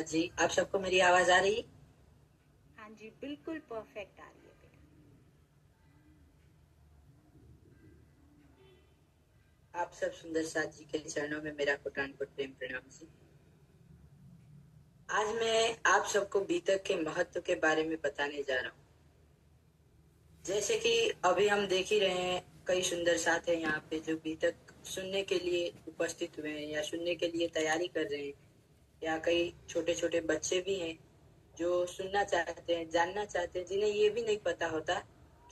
जी, आप सबको मेरी आवाज आ रही? हाँ जी, बिल्कुल परफेक्ट आ रही है बेटा। आप सब सुंदर साथ जी के चरणों में मेरा कोटान कोट प्रेम प्रणाम जी। आज मैं आप सबको बीतक के महत्व के बारे में बताने जा रहा हूँ। जैसे कि अभी हम देख ही रहे हैं, कई सुंदर साथ हैं यहाँ पे जो बीतक सुनने के लिए उपस्थित हुए हैं या सुनने के लिए तैयारी कर रहे हैं, या कई छोटे छोटे बच्चे भी हैं जो सुनना चाहते हैं, जानना चाहते हैं, जिन्हें ये भी नहीं पता होता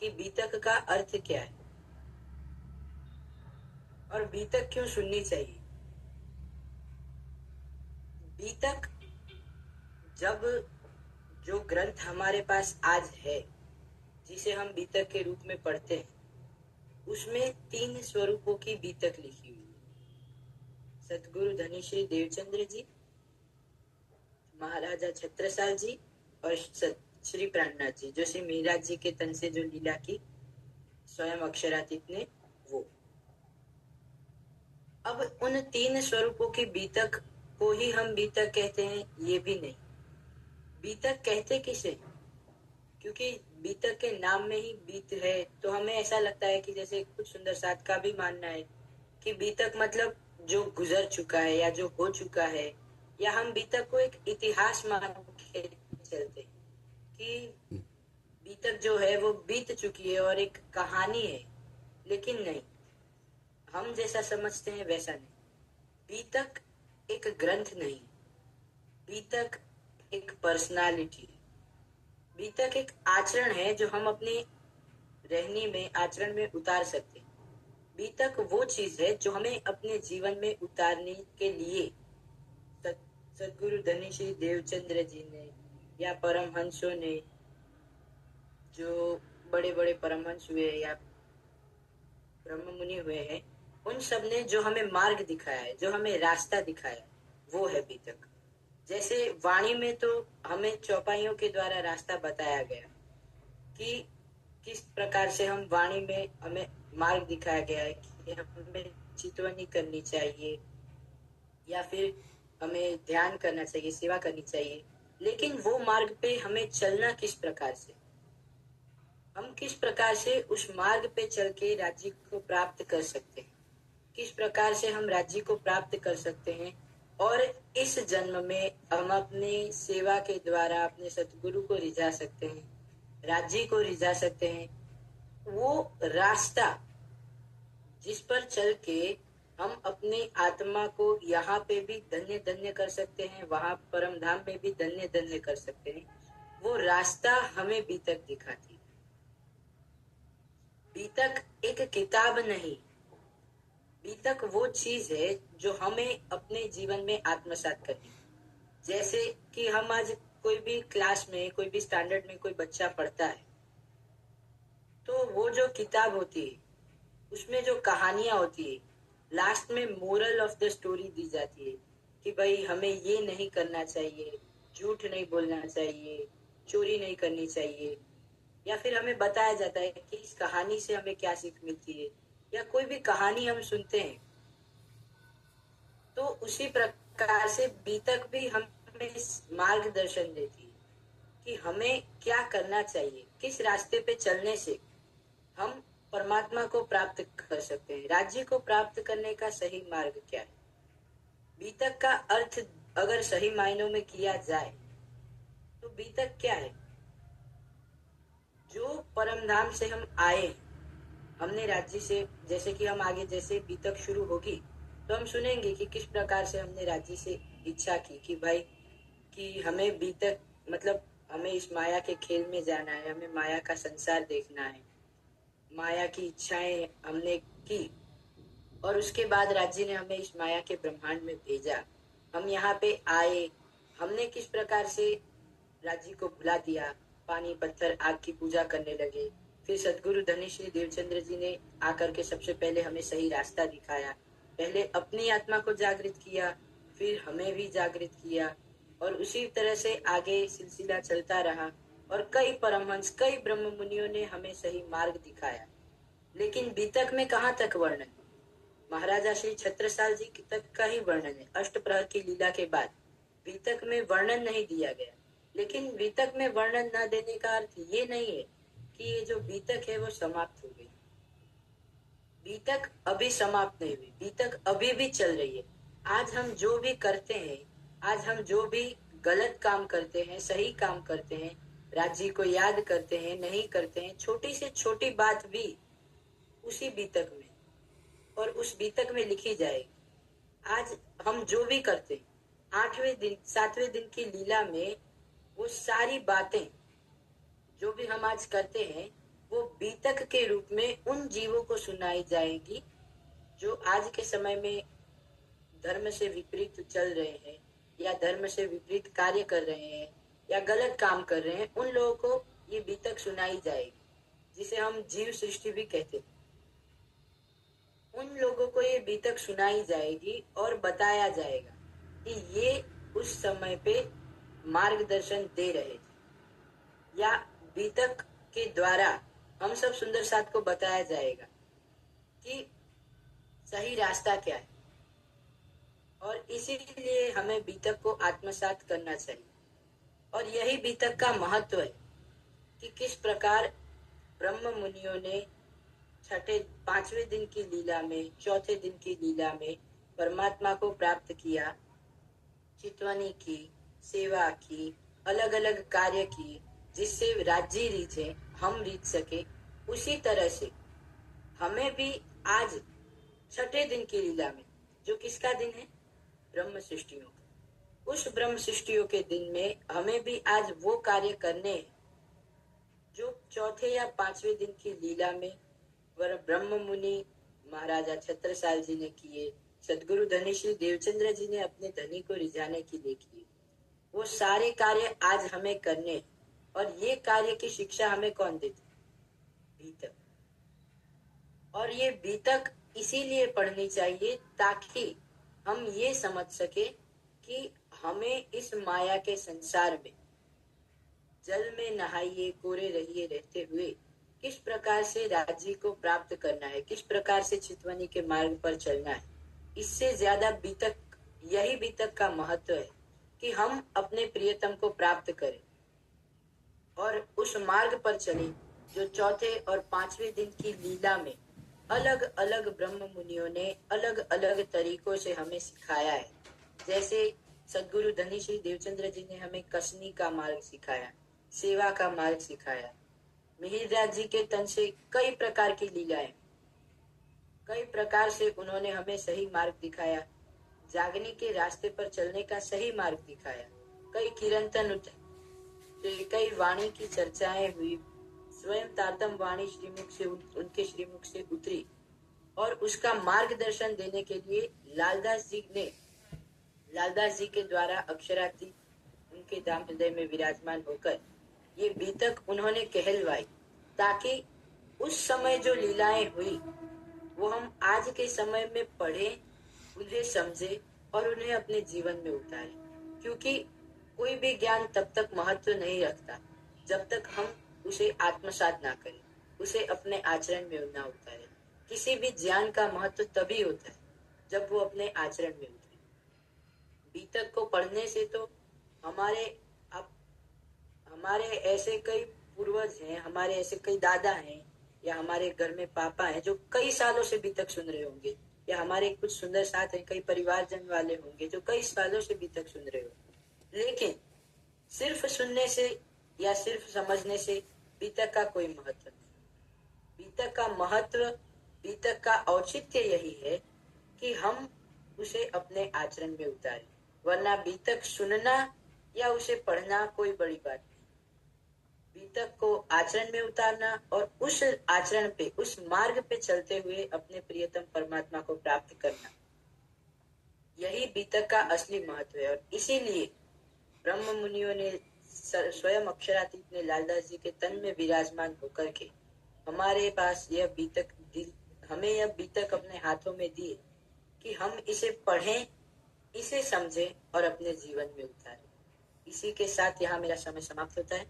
कि बीतक का अर्थ क्या है और बीतक क्यों सुननी चाहिए। बीतक, जब जो ग्रंथ हमारे पास आज है, जिसे हम बीतक के रूप में पढ़ते हैं, उसमें 3 स्वरूपों की बीतक लिखी हुई है। सतगुरु धनी श्री देवचंद्र जी, महाराजा छत्रसाल जी और श्री प्राणनाथ जी, जो श्री मीराज जी के तन से जो लीला की स्वयं अक्षरातीत ने वो। अब उन 3 स्वरूपों की बीतक को ही हम बीतक कहते हैं, ये भी नहीं। बीतक कहते किसे? क्योंकि बीतक के नाम में ही बीत है, तो हमें ऐसा लगता है कि जैसे कुछ सुंदर साथ का भी मानना है कि बीतक मतलब जो गुजर चुका है या जो हो चुका है, या हम बीतक को एक इतिहास मान के चलते हैं कि बीतक जो है वो बीत चुकी है और एक कहानी है। लेकिन नहीं, हम जैसा समझते हैं वैसा नहीं। बीतक एक ग्रंथ नहीं, बीतक एक पर्सनालिटी है। बीतक एक आचरण है जो हम अपने रहनी में, आचरण में उतार सकते हैं। बीतक वो चीज है जो हमें अपने जीवन में उतारने के लिए सदगुरु धनी श्री देवचंद्र जी ने या परमहंसों ने, जो बड़े बड़े परमहंस हुए या ब्रह्म मुनि हुए हैं, उन सब ने जो हमें मार्ग दिखाया है, जो हमें रास्ता दिखाया है, वो है बीतक। जैसे वाणी में तो हमें चौपाइयों के द्वारा रास्ता बताया गया कि किस प्रकार से हम वाणी में हमें मार्ग दिखाया गया है कि हमें चितवनी करनी चाहिए या फिर हमें ध्यान करना चाहिए, सेवा करनी चाहिए। लेकिन वो मार्ग पे हमें चलना किस प्रकार से, हम किस प्रकार से उस मार्ग पे चल के राज्य को प्राप्त कर सकते हैं, किस प्रकार से हम राज्य को प्राप्त कर सकते हैं और इस जन्म में हम अपनी सेवा के द्वारा अपने सतगुरु को रिझा सकते हैं, राज्य को रिझा सकते हैं। वो रास्ता जिस पर चल के हम अपने आत्मा को यहाँ पे भी धन्य धन्य कर सकते हैं, वहां परम धाम में भी धन्य धन्य कर सकते हैं, वो रास्ता हमें बीतक दिखाती है। बीतक एक किताब नहीं, बीतक वो चीज है जो हमें अपने जीवन में आत्मसात करनी है। जैसे कि हम आज कोई भी क्लास में, कोई भी स्टैंडर्ड में कोई बच्चा पढ़ता है, तो वो जो किताब होती है उसमें जो कहानियां होती है, लास्ट में मोरल ऑफ द स्टोरी दी जाती है कि भाई हमें ये नहीं करना चाहिए, झूठ नहीं बोलना चाहिए, चोरी नहीं करनी चाहिए, या फिर हमें बताया जाता है कि इस कहानी से हमें क्या सीख मिलती है। या कोई भी कहानी हम सुनते हैं, तो उसी प्रकार से बीतक भी हमें मार्गदर्शन देती है कि हमें क्या करना चाहिए, किस रास्ते पे चलने से हम परमात्मा को प्राप्त कर सकते हैं, राज्य को प्राप्त करने का सही मार्ग क्या है। बीतक का अर्थ अगर सही मायनों में किया जाए तो बीतक क्या है? जो परम धाम से हम आए, हमने राज्य से, जैसे कि हम आगे जैसे बीतक शुरू होगी तो हम सुनेंगे कि किस प्रकार से हमने राज्य से इच्छा की कि भाई कि हमें बीतक मतलब हमें इस माया के खेल में जाना है, हमें माया का संसार देखना है, माया की इच्छाएं हमने की, और उसके बाद राज्य ने हमें इस माया के ब्रह्मांड में भेजा। हम यहाँ पे आए, हमने किस प्रकार से राज्य को भुला दिया, पानी पत्थर आग की पूजा करने लगे। फिर सदगुरु धनी श्री देवचंद्र जी ने आकर के सबसे पहले हमें सही रास्ता दिखाया, पहले अपनी आत्मा को जागृत किया, फिर हमें भी जागृत किया, और उसी तरह से आगे सिलसिला चलता रहा। और कई परमहंस, कई ब्रह्म मुनियों ने हमें सही मार्ग दिखाया। लेकिन बीतक में कहाँ तक वर्णन? महाराजा श्री छत्रसाल जी की तक का ही वर्णन है, अष्टप्रहर की लीला के बाद। बीतक में वर्णन नहीं दिया गया। लेकिन बीतक में वर्णन न देने का अर्थ ये नहीं है कि ये जो बीतक है वो समाप्त हो गई। बीतक अभी समाप्त नहीं हुई, बीतक अभी भी चल रही है। आज हम जो भी करते हैं, आज हम जो भी गलत काम करते हैं, सही काम करते हैं, राज्य को याद करते हैं, नहीं करते हैं, छोटी से छोटी बात भी उसी बीतक में और उस बीतक में लिखी जाएगी। आज हम जो भी करते हैं, 8वें दिन 7वें दिन की लीला में वो सारी बातें जो भी हम आज करते हैं वो बीतक के रूप में उन जीवों को सुनाई जाएगी जो आज के समय में धर्म से विपरीत चल रहे हैं या धर्म से विपरीत कार्य कर रहे हैं या गलत काम कर रहे हैं। उन लोगों को ये बीतक सुनाई जाएगी, जिसे हम जीव सृष्टि भी कहते हैं। उन लोगों को ये बीतक सुनाई जाएगी और बताया जाएगा कि ये उस समय पे मार्गदर्शन दे रहे थे, या बीतक के द्वारा हम सब सुंदर साथ को बताया जाएगा कि सही रास्ता क्या है। और इसीलिए हमें बीतक को आत्मसात करना चाहिए। और यही बीतक का महत्व है कि किस प्रकार ब्रह्म मुनियों ने 5वें दिन की लीला में, 4थे दिन की लीला में परमात्मा को प्राप्त किया, चितवनी की, सेवा की, अलग अलग कार्य किए, जिससे राज्य रीझे, हम रीझ सके। उसी तरह से हमें भी आज 6ठे दिन की लीला में, जो किसका दिन है? ब्रह्म सृष्टियों का। उस ब्रह्म सृष्टियों के दिन में हमें भी आज वो कार्य करने हैं जो 4थे या 5वें दिन की लीला में वह ब्रह्म मुनि महाराजा छत्रसाल जी ने किए, सदगुरु धनीश्री देवचंद्र जी ने अपने धनी को रिझाने के लिए किए। वो सारे कार्य आज हमें करने हैं। और ये कार्य की शिक्षा हमें कौन देती? बीतक। और ये बीतक इसीलिए पढ़नी चाहिए ताकि हम ये समझ सके कि हमें इस माया के संसार में जल में नहाइए कोरे रहिए रहते हुए किस प्रकार से राज्य को प्राप्त करना है, किस प्रकार से चितवनी के मार्ग पर चलना है। इससे ज्यादा बीतक, यही बीतक का महत्व है कि हम अपने प्रियतम को प्राप्त करें और उस मार्ग पर चले जो 4थे और 5वें दिन की लीला में अलग अलग ब्रह्म मुनियों ने अलग अलग तरीकों से हमें सिखाया है। जैसे सदगुरु धनीश्री देवचंद्र जी ने हमें कसनी का मार्ग सिखाया, सेवा का मार्ग सिखाया। मिहिरराज जी के तन से कई प्रकार की लीलाएं, कई प्रकार से उन्होंने हमें सही मार्ग दिखाया, जागने के रास्ते पर चलने का सही मार्ग दिखाया। कई कीर्तन, कई वाणी की चर्चाएं हुई, स्वयं तारतम वाणी श्रीमुख से उनके श्रीमुख से उतरी और उसका मार्गदर्शन देने के लिए लालदास जी के द्वारा अक्षरातीत उनके दाम हृदय में विराजमान होकर ये बीतक उन्होंने कहलवाई, ताकि उस समय जो लीलाएं हुई वो हम आज के समय में पढ़ें, उन्हें समझे और उन्हें अपने जीवन में उतारें। क्योंकि कोई भी ज्ञान तब तक महत्व नहीं रखता जब तक हम उसे आत्मसात ना करें, उसे अपने आचरण में ना उतारें। किसी भी ज्ञान का महत्व तभी होता है जब वो अपने आचरण में उतरे। बीतक को पढ़ने से तो हमारे ऐसे कई पूर्वज हैं, हमारे ऐसे कई दादा हैं, या हमारे घर में पापा हैं जो कई सालों से बीतक सुन रहे होंगे, या हमारे कुछ सुंदर साथ हैं, कई परिवारजन वाले होंगे जो कई सालों से बीतक सुन रहे होंगे। लेकिन सिर्फ सुनने से या सिर्फ समझने से बीतक का कोई महत्व नहीं। बीतक का महत्व, बीतक का औचित्य यही है कि हम उसे अपने आचरण में उतारें। वरना बीतक सुनना या उसे पढ़ना कोई बड़ी बात नहीं। बीतक को आचरण में उतारना और उस आचरण पे, उस मार्ग पे चलते हुए अपने प्रियतम परमात्मा को प्राप्त करना, यही बीतक का असली महत्व है। और इसीलिए ब्रह्म मुनियों ने, स्वयं अक्षरातीत ने लालदास जी के तन में विराजमान होकर के हमारे पास यह बीतक दी, हमें यह बीतक अपने हाथों में दी कि हम इसे पढ़ें, इसे समझें और अपने जीवन में उतारें। इसी के साथ यहाँ मेरा समय समाप्त होता है।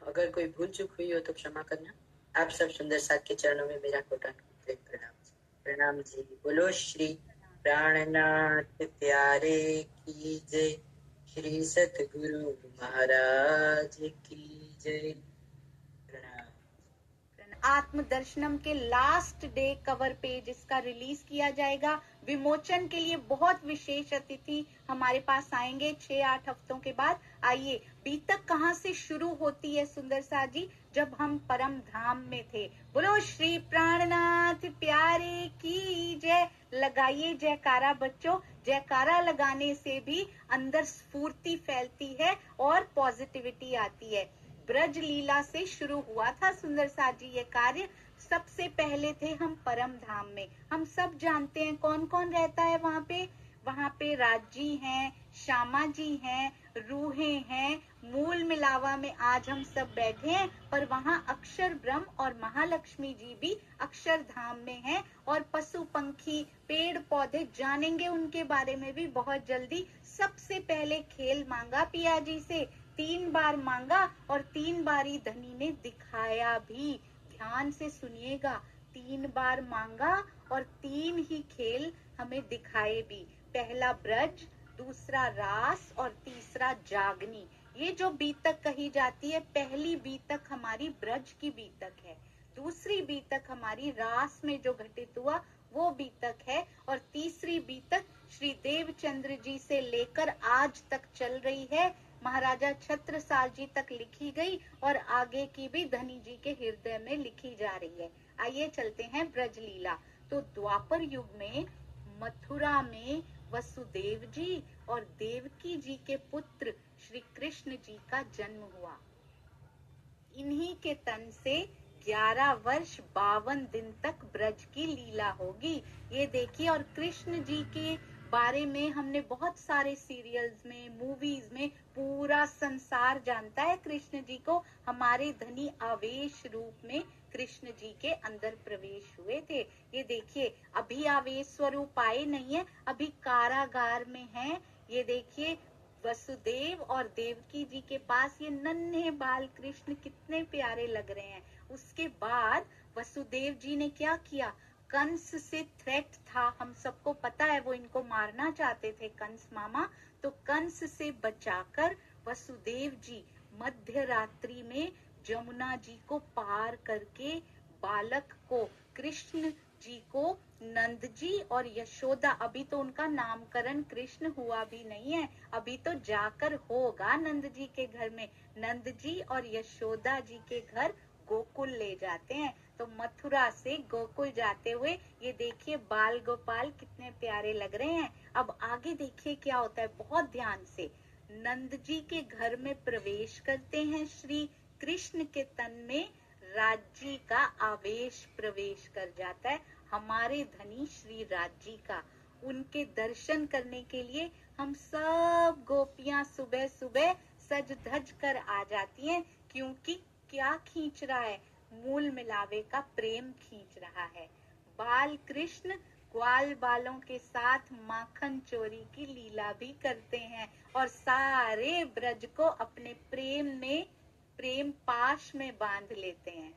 अगर कोई भूल चूक हुई हो तो क्षमा करना। आप सब सुंदर साथ के चरणों में मेरा कोटि प्रणाम। प्रणाम जी। बोलो श्री प्राणनाथ प्यारे की जय। श्री सतगुरु महाराज की जय। प्रणाम। आत्मदर्शनम के लास्ट डे कवर पेज इसका रिलीज किया जाएगा। विमोचन के लिए बहुत विशेष अतिथि हमारे पास आएंगे 6-8 हफ्तों के बाद। आइए, बीतक कहाँ से शुरू होती है सुंदर सा जी? जब हम परम धाम में थे। बोलो श्री प्राणनाथ प्यारे की जय। लगाइए जयकारा बच्चों। जयकारा लगाने से भी अंदर स्फूर्ति फैलती है और पॉजिटिविटी आती है। ब्रज लीला से शुरू हुआ था सुंदर सा जी ये कार्य। सबसे पहले थे हम परम धाम में। हम सब जानते हैं कौन कौन रहता है वहाँ पे। वहाँ पे राज जी हैं, श्यामा जी हैं, रूहें हैं। मूल मिलावा में आज हम सब बैठे हैं, पर वहाँ अक्षर ब्रह्म और महालक्ष्मी जी भी अक्षर धाम में हैं। और पशु पंखी पेड़ पौधे जानेंगे उनके बारे में भी बहुत जल्दी। सबसे पहले खेल मांगा पिया जी से, 3 बार मांगा और 3 बारी धनी ने दिखाया भी। ध्यान से सुनिएगा, 3 बार मांगा और 3 ही खेल हमें दिखाए भी। पहला ब्रज, दूसरा रास और तीसरा जागनी। ये जो बीतक कही जाती है, पहली बीतक हमारी ब्रज की बीतक है, दूसरी बीतक हमारी रास में जो घटित हुआ वो बीतक है, और तीसरी बीतक श्री देवचंद्र जी से लेकर आज तक चल रही है। महाराजा छत्रसाल जी तक लिखी गई और आगे की भी धनी जी के हृदय में लिखी जा रही है। आइए चलते हैं ब्रज लीला। तो द्वापर युग में मथुरा में वसुदेव जी और देवकी जी के पुत्र श्री कृष्ण जी का जन्म हुआ। इन्हीं के तन से 11 वर्ष 52 दिन तक ब्रज की लीला होगी। ये देखिए, और कृष्ण जी के बारे में हमने बहुत सारे सीरियल्स में, मूवीज में, पूरा संसार जानता है कृष्ण जी को। हमारे धनी आवेश रूप में कृष्ण जी के अंदर प्रवेश हुए थे। ये देखिए, अभी आवेश स्वरूप आए नहीं है, अभी कारागार में हैं। ये देखिए, वसुदेव और देवकी जी के पास ये नन्हे बाल कृष्ण कितने प्यारे लग रहे हैं। उसके बाद वसुदेव जी ने क्या किया? कंस से थ्रेट था, हम सबको पता है, वो इनको मारना चाहते थे कंस मामा। तो कंस से बचाकर वसुदेव जी मध्य रात्रि में जमुना जी को पार करके बालक को, कृष्ण जी को, नंद जी और यशोदा, अभी तो उनका नामकरण कृष्ण हुआ भी नहीं है, अभी तो जाकर होगा नंद जी के घर में, नंद जी और यशोदा जी के घर गोकुल ले जाते हैं। तो मथुरा से गोकुल जाते हुए ये देखिए बाल गोपाल कितने प्यारे लग रहे हैं। अब आगे देखिए क्या होता है, बहुत ध्यान से। नंद जी के घर में प्रवेश करते हैं श्री कृष्ण के तन में राज्य का आवेश प्रवेश कर जाता है, हमारे धनी श्री राज्य का। उनके दर्शन करने के लिए हम सब गोपियां सुबह सुबह सज धज कर आ जाती हैं, क्योंकि क्या खींच रहा है? मूल मिलावे का प्रेम खींच रहा है। बाल कृष्ण ग्वाल बालों के साथ माखन चोरी की लीला भी करते हैं और सारे ब्रज को अपने प्रेम में, प्रेम पाश में बांध लेते हैं।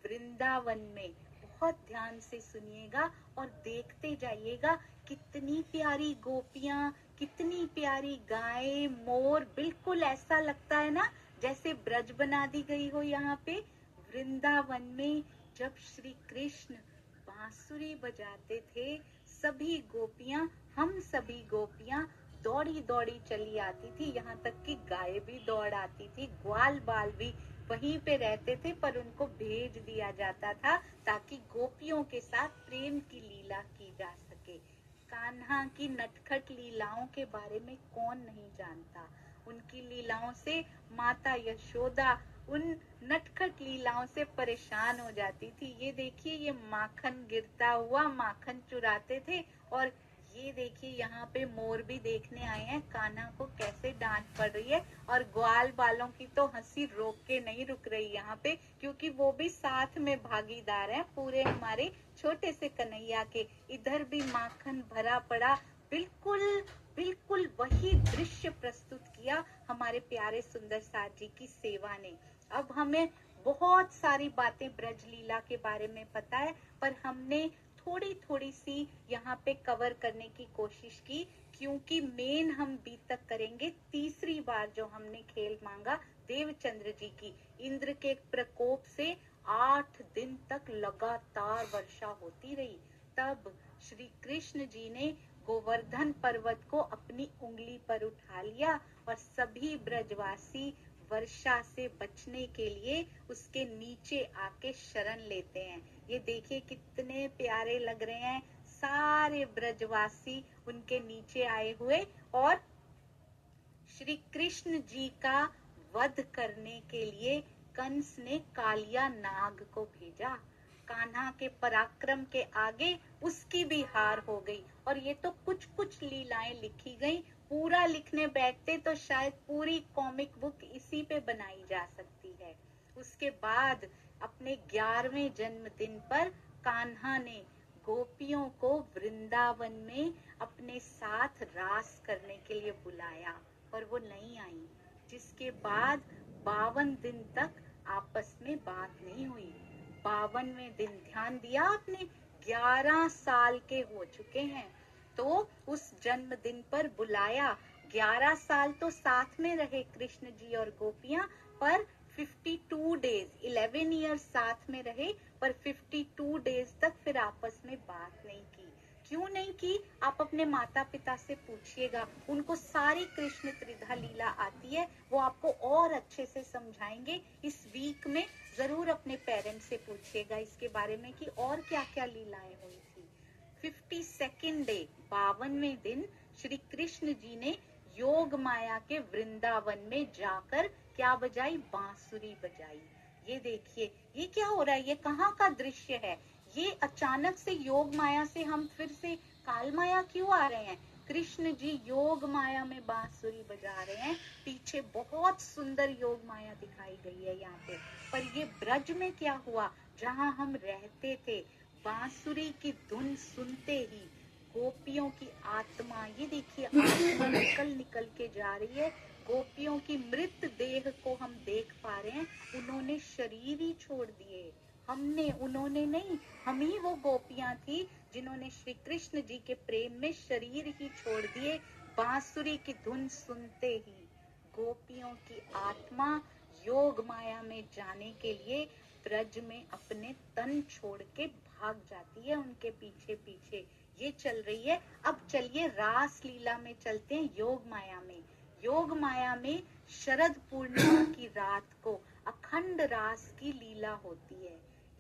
वृंदावन में बहुत ध्यान से सुनिएगा और देखते जाइएगा, कितनी प्यारी गोपियां, कितनी प्यारी गायें, मोर, बिल्कुल ऐसा लगता है ना जैसे ब्रज बना दी गई हो यहाँ पे। वृंदावन में जब श्री कृष्ण बांसुरी बजाते थे, सभी गोपियां, हम सभी गोपियां दौड़ी दौड़ी चली आती थी, यहाँ तक कि गाय भी दौड़ आती थी, ग्वाल बाल भी वहीं पे रहते थे, पर उनको भेज दिया जाता था ताकि गोपियों के साथ प्रेम की लीला की जा सके। कान्हा की नटखट लीलाओं के बारे में कौन नहीं जानता। उनकी लीलाओं से माता यशोदा उन नटखट लीलाओं से परेशान हो जाती थी। ये देखिए, ये माखन गिरता हुआ माखन चुराते थे। और ये देखिए, यहाँ पे मोर भी देखने आए हैं कान्हा को कैसे डांट पड़ रही है। और ग्वाल बालों की तो हंसी रोक के नहीं रुक रही यहाँ पे, क्योंकि वो भी साथ में भागीदार हैं पूरे हमारे छोटे से कन्हैया के। इधर भी माखन भरा पड़ा, बिल्कुल बिल्कुल वही दृश्य प्रस्तुत किया हमारे प्यारे सुंदर साथ जी की सेवा ने। अब हमें बहुत सारी बातें ब्रज लीला के बारे में पता है, पर हमने थोड़ी थोड़ी सी यहाँ पे कवर करने की कोशिश की, क्योंकि मेन हम बीतक करेंगे तीसरी बार जो हमने खेल मांगा देवचंद्र जी की। इंद्र के प्रकोप से 8 दिन तक लगातार वर्षा होती रही। तब श्री कृष्ण जी ने गोवर्धन पर्वत को अपनी उंगली पर उठा लिया और सभी ब्रजवासी वर्षा से बचने के लिए उसके नीचे आके शरण लेते हैं। ये देखिए कितने प्यारे लग रहे हैं, सारे ब्रजवासी उनके नीचे आए हुए और श्री कृष्ण जी का वध करने के लिए कंस ने कालिया नाग को भेजा। कान्हा के पराक्रम के आगे उसकी भी हार हो गई। और ये तो कुछ कुछ लीलाएं लिखी गई, पूरा लिखने बैठते तो शायद पूरी कॉमिक बुक इसी पे बनाई जा सकती है। उसके बाद अपने 11वें जन्मदिन पर कान्हा ने गोपियों को वृंदावन में अपने साथ रास करने के लिए बुलाया और वो नहीं आई, जिसके बाद 52 दिन तक आपस में बात नहीं हुई। 52वें दिन, ध्यान दिया आपने, 11 साल के हो चुके हैं, तो उस जन्मदिन पर बुलाया। 11 साल तो साथ में रहे कृष्ण जी और गोपियां, पर 52 डेज, 11 ईयर्स साथ में रहे, पर 52 डेज तक फिर आपस में बात नहीं की। क्यों नहीं की? आप अपने माता पिता से पूछिएगा, उनको सारी कृष्ण त्रिधा लीला आती है, वो आपको और अच्छे से समझाएंगे। इस वीक में जरूर अपने पेरेंट्स से पूछिएगा इसके बारे में कि और क्या क्या लीलाएं हुई थी। 52nd डे, 52वें दिन, श्री कृष्ण जी ने योग माया के वृंदावन में जाकर क्या बजाई? बांसुरी बजाई। ये देखिए, ये क्या हो रहा है? ये कहाँ का दृश्य है? ये अचानक से योग माया से हम फिर से काल माया क्यों आ रहे हैं? कृष्ण जी योग माया में बांसुरी बजा रहे हैं। पीछे बहुत सुंदर योग माया दिखाई गई है यहाँ पे। पर ये ब्रज में क्या हुआ? जहाँ हम रहते थे, बांसुरी की धुन सुनते ही गोपियों की आत्मा, ये देखिए आत्मा निकल निकल के जा रही है। गोपियों की मृत देह को हम देख पा रहे हैं। उन्होंने शरीर ही छोड़ दिए, हमने, उन्होंने नहीं, हम ही वो गोपियां थी जिन्होंने श्री कृष्ण जी के प्रेम में शरीर ही छोड़ दिए। बांसुरी की धुन सुनते ही गोपियों की आत्मा योग माया में जाने के लिए ब्रज में अपने तन छोड़ के भाग जाती है उनके पीछे पीछे। ये चल रही है। अब चलिए रास लीला में चलते हैं, योग माया में। योग माया में शरद पूर्णिमा की रात को अखंड रास की लीला होती है।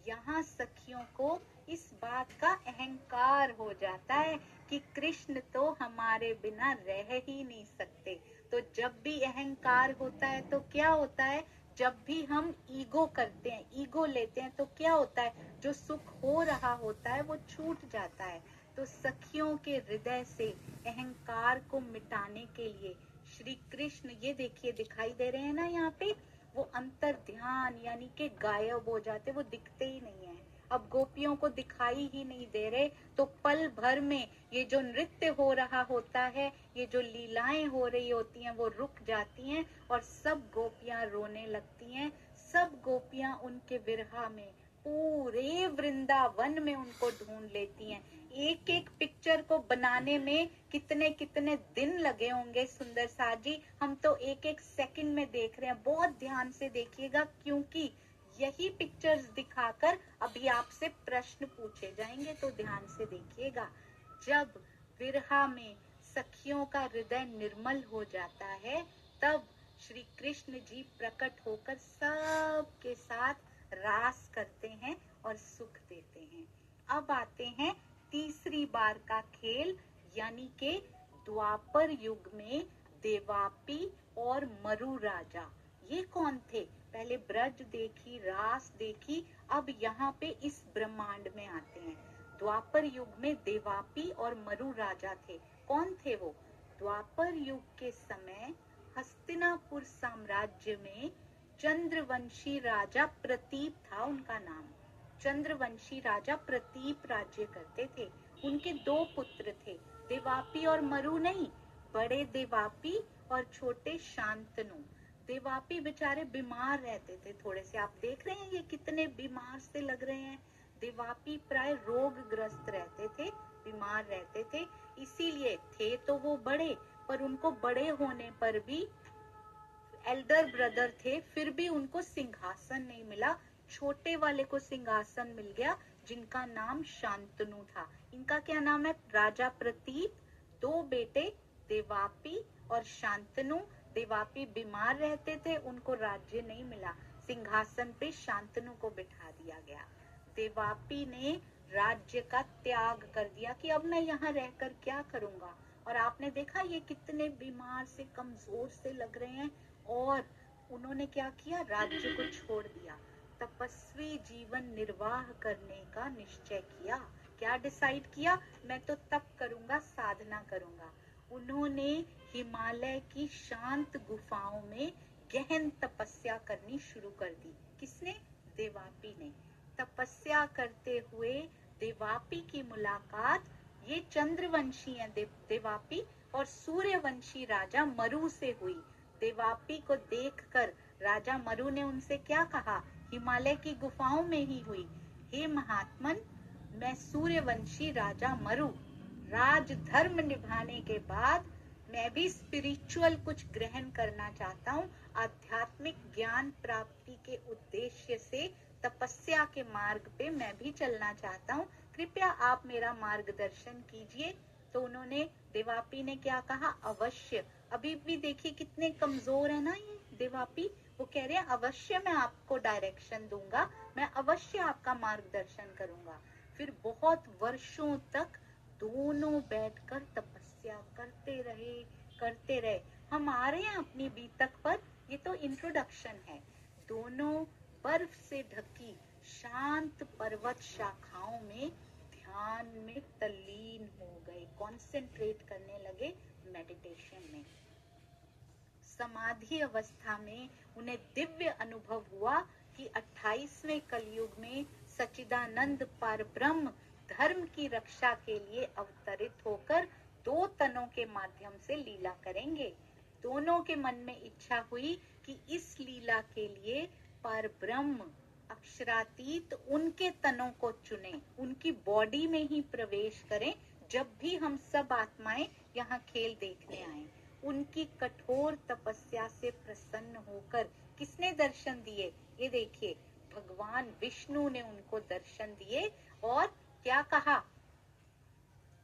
यहाँ सखियों को इस बात का अहंकार हो जाता है कि कृष्ण तो हमारे बिना रह ही नहीं सकते। तो जब भी अहंकार होता है तो क्या होता है? जब भी हम ईगो करते हैं, ईगो लेते हैं, तो क्या होता है? जो सुख हो रहा होता है वो छूट जाता है। तो सखियों के हृदय से अहंकार को मिटाने के लिए श्री कृष्ण, ये देखिए दिखाई दे रहे हैं ना यहाँ पे, वो अंतर ध्यान यानी कि गायब हो जाते, वो दिखते ही नहीं है। अब गोपियों को दिखाई ही नहीं दे रहे, तो पल भर में ये जो नृत्य हो रहा होता है, ये जो लीलाएं हो रही होती हैं, वो रुक जाती हैं और सब गोपियां रोने लगती हैं। सब गोपियां उनके विरहा में पूरे वृंदावन में उनको ढूंढ लेती हैं। एक एक पिक्चर को बनाने में कितने कितने दिन लगे होंगे सुंदर सा जी, हम तो एक एक सेकंड में देख रहे हैं। बहुत ध्यान से देखिएगा, क्योंकि यही पिक्चर्स दिखाकर अभी आपसे प्रश्न पूछे जाएंगे, तो ध्यान से देखिएगा। जब विरहा में सखियों का हृदय निर्मल हो जाता है, तब श्री कृष्ण जी प्रकट होकर सबके साथ रास करते हैं और सुख देते हैं। अब आते हैं तीसरी बार का खेल, यानी के द्वापर युग में देवापी और मरु राजा। ये कौन थे? पहले ब्रज देखी, रास देखी, अब यहाँ पे इस ब्रह्मांड में आते हैं। द्वापर युग में देवापी और मरु राजा थे। कौन थे वो? द्वापर युग के समय हस्तिनापुर साम्राज्य में चंद्रवंशी राजा प्रतीप था उनका नाम। चंद्रवंशी राजा प्रतीप राज्य करते थे। उनके 2 पुत्र थे, देवापी और मरु नहीं, बड़े देवापी और छोटे शांतनु। देवापी बेचारे बीमार रहते थे थोड़े से। आप देख रहे हैं ये कितने बीमार से लग रहे हैं। देवापी प्राय रोगग्रस्त रहते थे, बीमार रहते थे, इसीलिए थे तो वो बड़े, पर उनको बड़े होने पर भी एल्डर ब्रदर थे, फिर भी उनको सिंहासन नहीं मिला। छोटे वाले को सिंहासन मिल गया, जिनका नाम शांतनु था। इनका क्या नाम है? राजा प्रतीत। दो बेटे देवापी और शांतनु। देवापी बीमार रहते थे, उनको राज्य नहीं मिला, सिंहासन पे शांतनु को बिठा दिया गया। देवापी ने राज्य का त्याग कर दिया कि अब मैं यहाँ रहकर क्या करूंगा। और आपने देखा ये कितने बीमार से, कमजोर से लग रहे हैं, और उन्होंने क्या किया? राज्य को छोड़ दिया, तपस्वी जीवन निर्वाह करने का निश्चय किया। क्या डिसाइड किया? मैं तो तप करूंगा, साधना करूंगा। उन्होंने हिमालय की शांत गुफाओं में गहन तपस्या करनी शुरू कर दी। किसने? देवापी ने। तपस्या करते हुए देवापी की मुलाकात ये चंद्रवंशी हैं देवापी और सूर्यवंशी राजा मरु से हुई। देवापी को देखकर राजा मरु ने उनसे क्या कहा? हिमालय की गुफाओं में ही हुई, हे महात्मन, मैं सूर्यवंशी राजा मरु, राज धर्म निभाने के बाद मैं भी स्पिरिचुअल कुछ ग्रहण करना चाहता हूँ। आध्यात्मिक ज्ञान प्राप्ति के उद्देश्य से तपस्या के मार्ग पे मैं भी चलना चाहता हूँ, कृपया आप मेरा मार्गदर्शन कीजिए। तो उन्होंने, देवापी ने क्या कहा? अवश्य। अभी भी देखिए कितने कमजोर है ना ये देवापी। वो कह रहे हैं अवश्य मैं आपको डायरेक्शन दूंगा, मैं अवश्य आपका मार्गदर्शन करूंगा। फिर बहुत वर्षों तक दोनों बैठकर तपस्या करते रहे। हम आ रहे हैं अपनी बीतक पर, ये तो इंट्रोडक्शन है। दोनों बर्फ से ढकी शांत पर्वत शाखाओं में ध्यान में तल्लीन हो गए, कॉन्सेंट्रेट करने लगे मेडिटेशन में। समाधि अवस्था में उन्हें दिव्य अनुभव हुआ कि 28वें कलयुग में सच्चिदानंद परब्रह्म धर्म की रक्षा के लिए अवतरित होकर 2 तनों के माध्यम से लीला करेंगे। दोनों के मन में इच्छा हुई कि इस लीला के लिए परब्रह्म अक्षरातीत उनके तनों को चुने, उनकी बॉडी में ही प्रवेश करें जब भी हम सब आत्माएं यहाँ खेल देखने आए। उनकी कठोर तपस्या से प्रसन्न होकर किसने दर्शन दिए? ये देखिए, भगवान विष्णु ने उनको दर्शन दिए और क्या कहा?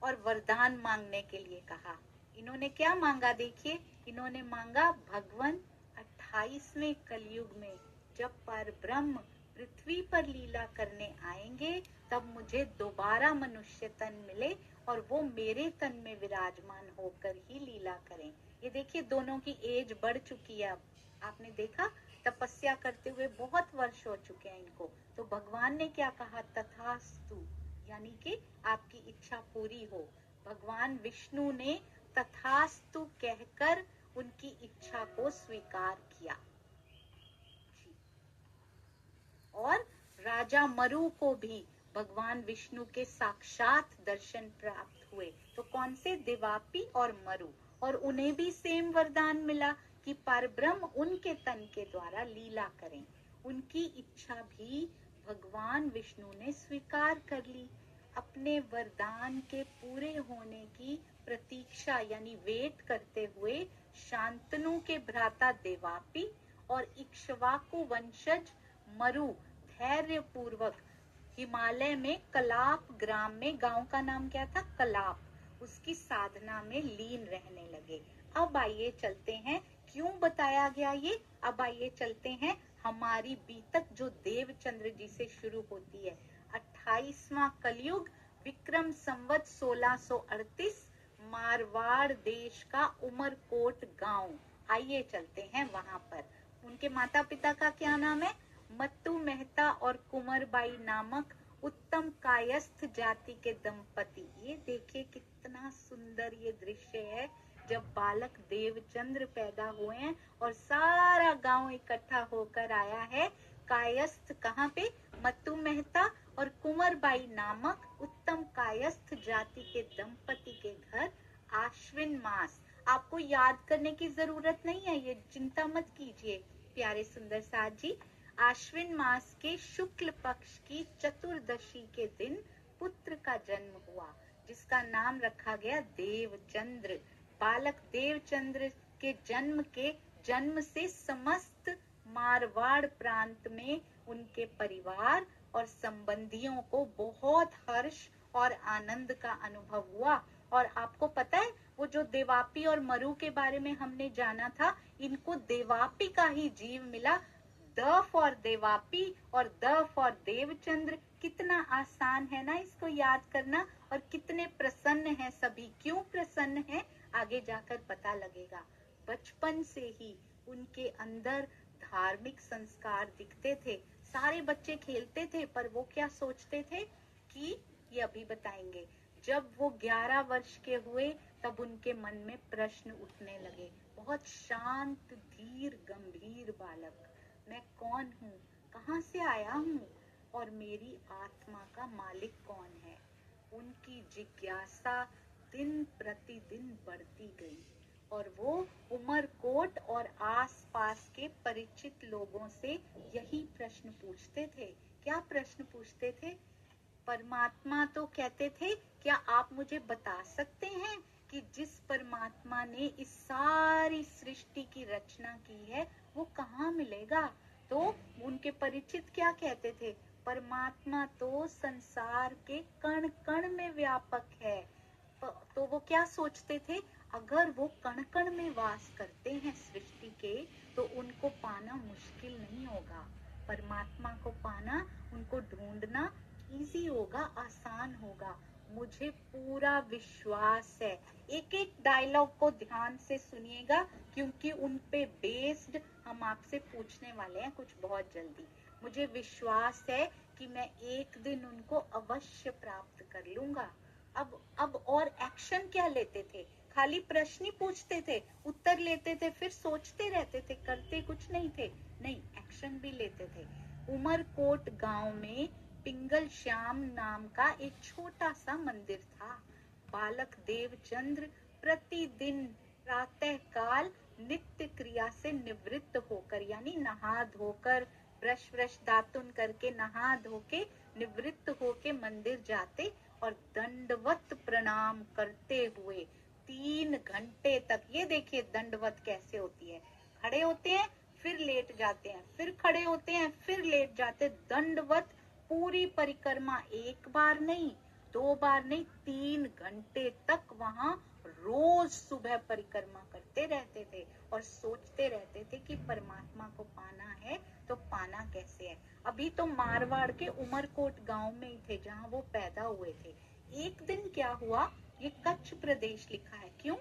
और वरदान मांगने के लिए कहा। इन्होंने क्या मांगा? देखिए, इन्होंने मांगा, भगवान 28वें कलयुग में जब परब्रह्म पृथ्वी पर लीला करने आएंगे तब मुझे दोबारा मनुष्य तन मिले और वो मेरे तन में विराजमान होकर ही लीला करें। ये देखिए, दोनों की एज बढ़ चुकी है। अब आपने देखा, तपस्या करते हुए बहुत वर्ष हो चुके हैं इनको। तो भगवान ने क्या कहा? तथास्तु, यानी कि आपकी इच्छा पूरी हो। भगवान विष्णु ने तथास्तु कहकर उनकी इच्छा को स्वीकार किया। और राजा मरु को भी भगवान विष्णु के साक्षात दर्शन प्राप्त हुए। तो कौन से? देवापी और मरु। और उन्हें भी सेम वरदान मिला कि परब्रह्म उनके तन के द्वारा लीला करें। उनकी इच्छा भी भगवान विष्णु ने स्वीकार कर ली। अपने वरदान के पूरे होने की प्रतीक्षा यानी वेट करते हुए शांतनु के भ्राता देवापी और इक्ष्वाकु वंशज मरु धैर्य पूर्वक हिमालय में कलाप ग्राम में, गांव का नाम क्या था? कलाप, उसकी साधना में लीन रहने लगे। अब आइए चलते हैं, क्यों बताया गया ये? अब आइए चलते हैं हमारी बीतक जो देवचंद्र जी से शुरू होती है। 28वां कलयुग, विक्रम संवत 1638, मारवाड़ देश का उमरकोट गांव। आइए चलते हैं वहां पर। उनके माता पिता का क्या नाम है? मत्तू मेहता और कुंवरबाई नामक उत्तम कायस्थ जाति के दंपति। ये देखिए कितना सुंदर ये दृश्य है, जब बालक देवचंद्र पैदा हुए हैं और सारा गांव इकट्ठा होकर आया है। कायस्थ कहाँ पे? मत्तू मेहता और कुंवरबाई नामक उत्तम कायस्थ जाति के दंपति के घर आश्विन मास। आपको याद करने की जरूरत नहीं है, ये चिंता मत कीजिए प्यारे सुंदर साथ जी। आश्विन मास के शुक्ल पक्ष की चतुर्दशी के दिन पुत्र का जन्म हुआ, जिसका नाम रखा गया देवचंद्र। बालक देवचंद्र के जन्म से समस्त मारवाड़ प्रांत में उनके परिवार और संबंधियों को बहुत हर्ष और आनंद का अनुभव हुआ। और आपको पता है, वो जो देवापी और मरु के बारे में हमने जाना था, इनको देवापी का ही जीव मिला। द फॉर देवापी और द फॉर देवचंद्र। कितना आसान है ना इसको याद करना, और कितने प्रसन्न हैं सभी। क्यों प्रसन्न हैं, आगे जाकर पता लगेगा। बचपन से ही उनके अंदर धार्मिक संस्कार दिखते थे। सारे बच्चे खेलते थे, पर वो क्या सोचते थे कि ये अभी बताएंगे। जब वो 11 वर्ष के हुए तब उनके मन में प्रश्न उठने लगे। बहुत शांत, धीर, गंभीर बालक। मैं कौन हूँ, कहाँ से आया हूँ, और मेरी आत्मा का मालिक कौन है? उनकी जिज्ञासा दिन प्रतिदिन बढ़ती गई, और वो उमरकोट और आसपास के परिचित लोगों से यही प्रश्न पूछते थे। क्या प्रश्न पूछते थे? परमात्मा तो कहते थे, क्या आप मुझे बता सकते हैं कि जिस परमात्मा ने इस सारी सृष्टि की रचना की है वो कहाँ मिलेगा? तो उनके परिचित क्या कहते थे? परमात्मा तो संसार के कण कण में व्यापक है। तो वो क्या सोचते थे? अगर वो कण कण में वास करते हैं सृष्टि के, तो उनको पाना मुश्किल नहीं होगा। परमात्मा को पाना, उनको ढूंढना इजी होगा, आसान होगा। मुझे पूरा विश्वास है। एक एक डायलॉग को ध्यान से सुनिएगा, क्योंकि उन पे बेस्ड हम आपसे पूछने वाले हैं कुछ बहुत जल्दी। मुझे विश्वास है कि मैं एक दिन उनको अवश्य प्राप्त कर लूंगा। अब और एक्शन क्या लेते थे? खाली प्रश्न ही पूछते थे, उत्तर लेते थे, फिर सोचते रहते थे, करते कुछ नहीं थे। नहीं, एक्शन भी लेते थे। उमरकोट गांव में पिंगल श्याम नाम का एक छोटा सा मंदिर था। बालक देवचंद्र प्रतिदिन प्रातः काल नित्य क्रिया से निवृत्त होकर, यानी नहा धोकर, ब्रश दातुन करके, नहा धो के निवृत्त होके मंदिर जाते और दंडवत प्रणाम करते हुए 3 घंटे तक, ये देखिए दंडवत कैसे होती है। खड़े होते हैं, फिर लेट जाते हैं, फिर खड़े होते हैं, फिर लेट जाते। दंडवत पूरी परिक्रमा, एक बार नहीं, 2 बार नहीं, 3 घंटे तक वहां रोज सुबह परिक्रमा करते रहते थे और सोचते रहते थे कि परमात्मा को पाना है तो पाना कैसे है। अभी तो मारवाड़ के उमरकोट गांव में ही थे जहां वो पैदा हुए थे। एक दिन क्या हुआ, ये कच्छ प्रदेश लिखा है। क्यों?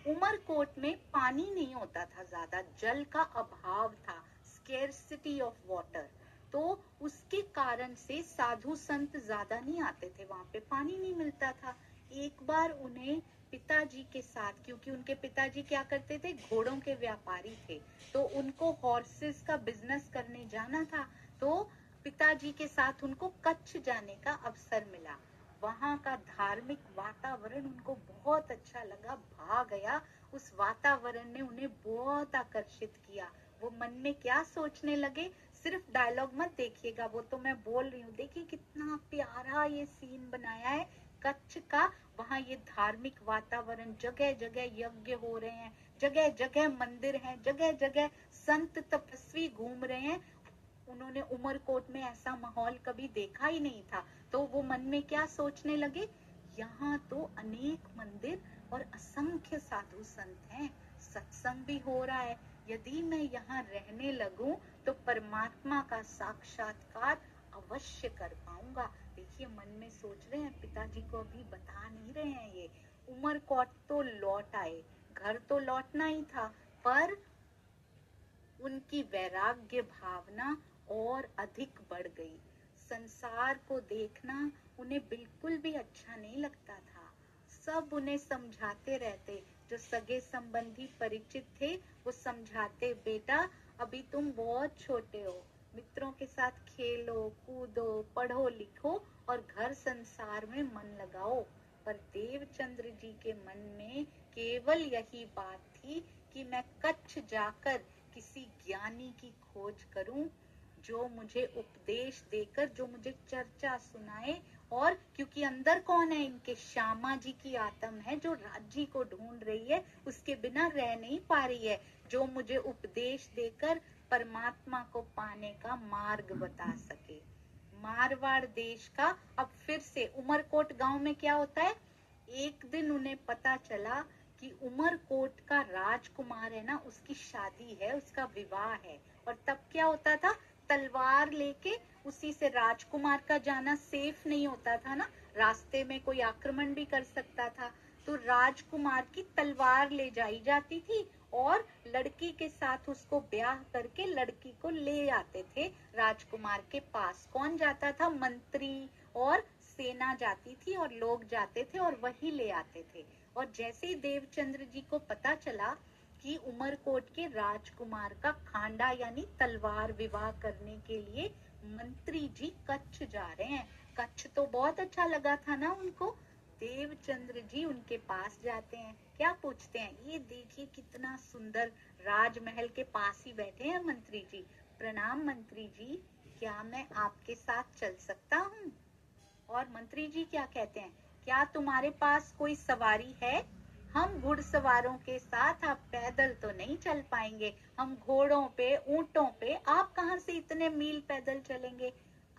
उमरकोट में पानी नहीं होता था, ज्यादा जल का अभाव था, स्केर्सिटी ऑफ वाटर। तो उसके कारण से साधु संत ज्यादा नहीं आते थे, वहां पे पानी नहीं मिलता था। एक बार उन्हें पिताजी के साथ, क्योंकि उनके पिताजी क्या करते थे, घोड़ों के व्यापारी थे, तो उनको हॉर्सेस का बिजनेस करने जाना था। तो पिताजी के साथ उनको कच्छ जाने का अवसर मिला। वहां का धार्मिक वातावरण उनको बहुत अच्छा लगा, भा गया। उस वातावरण ने उन्हें बहुत आकर्षित किया। वो मन में क्या सोचने लगे, सिर्फ डायलॉग मत देखिएगा, वो तो मैं बोल रही हूँ। देखिए कितना प्यारा ये सीन बनाया है कच्छ का। वहाँ ये धार्मिक वातावरण, जगह जगह यज्ञ हो रहे हैं, जगह जगह मंदिर हैं, जगह जगह संत तपस्वी घूम रहे हैं। उन्होंने उमरकोट में ऐसा माहौल कभी देखा ही नहीं था। तो वो मन में क्या सोचने लगे, यहाँ तो अनेक मंदिर और असंख्य साधु संत हैं, सत्संग भी हो रहा है। यदि मैं यहाँ रहने लगूं तो परमात्मा का साक्षात्कार अवश्य कर पाऊंगा। देखिए मन में सोच रहे हैं, पिताजी को अभी बता नहीं रहे हैं ये। उमरकोट तो लौट आए, घर तो लौटना ही था, पर उनकी वैराग्य भावना और अधिक बढ़ गई। संसार को देखना उन्हें बिल्कुल भी अच्छा नहीं लगता था। सब उन्हें समझाते रहते, जो सगे संबंधी परिचित थे वो समझाते, बेटा अभी तुम बहुत छोटे हो, मित्रों के साथ खेलो कूदो, पढ़ो लिखो और घर संसार में मन लगाओ। पर देवचंद्र जी के मन में केवल यही बात थी कि मैं कच्छ जाकर किसी ज्ञानी की खोज करूं जो मुझे उपदेश देकर, जो मुझे चर्चा सुनाए। और क्योंकि अंदर कौन है इनके, श्यामा जी की आत्म है जो राज्य को ढूंढ रही है, उसके बिना रह नहीं पा रही है, जो मुझे उपदेश देकर परमात्मा को पाने का मार्ग बता सके। मारवाड़ देश का, अब फिर से उमरकोट गांव में क्या होता है, एक दिन उन्हें पता चला कि उमरकोट का राजकुमार है ना, उसकी शादी है, उसका विवाह है। और तब क्या होता था, तलवार लेके उसी से राजकुमार का जाना सेफ नहीं होता था ना, रास्ते में कोई आक्रमण भी कर सकता था। तो राजकुमार की तलवार ले जाई जाती थी और लड़की के साथ उसको ब्याह करके लड़की को ले आते थे राजकुमार के पास। कौन जाता था, मंत्री और सेना जाती थी और लोग जाते थे और वही ले आते थे। और जैसे ही देवचंद्र जी को पता चला कि उमरकोट के राजकुमार का खांडा यानी तलवार विवाह करने के लिए मंत्री जी कच्छ जा रहे हैं, कच्छ तो बहुत अच्छा लगा था ना उनको। देवचंद्र जी उनके पास जाते हैं, क्या पूछते हैं, ये देखिए कितना सुंदर राजमहल के पास ही बैठे हैं मंत्री जी। प्रणाम मंत्री जी, क्या मैं आपके साथ चल सकता हूँ? और मंत्री जी क्या कहते हैं, क्या तुम्हारे पास कोई सवारी है? हम घुड़सवारों के साथ, आप पैदल तो नहीं चल पाएंगे, हम घोड़ों पे, ऊंटों पे, आप कहाँ से इतने मील पैदल चलेंगे?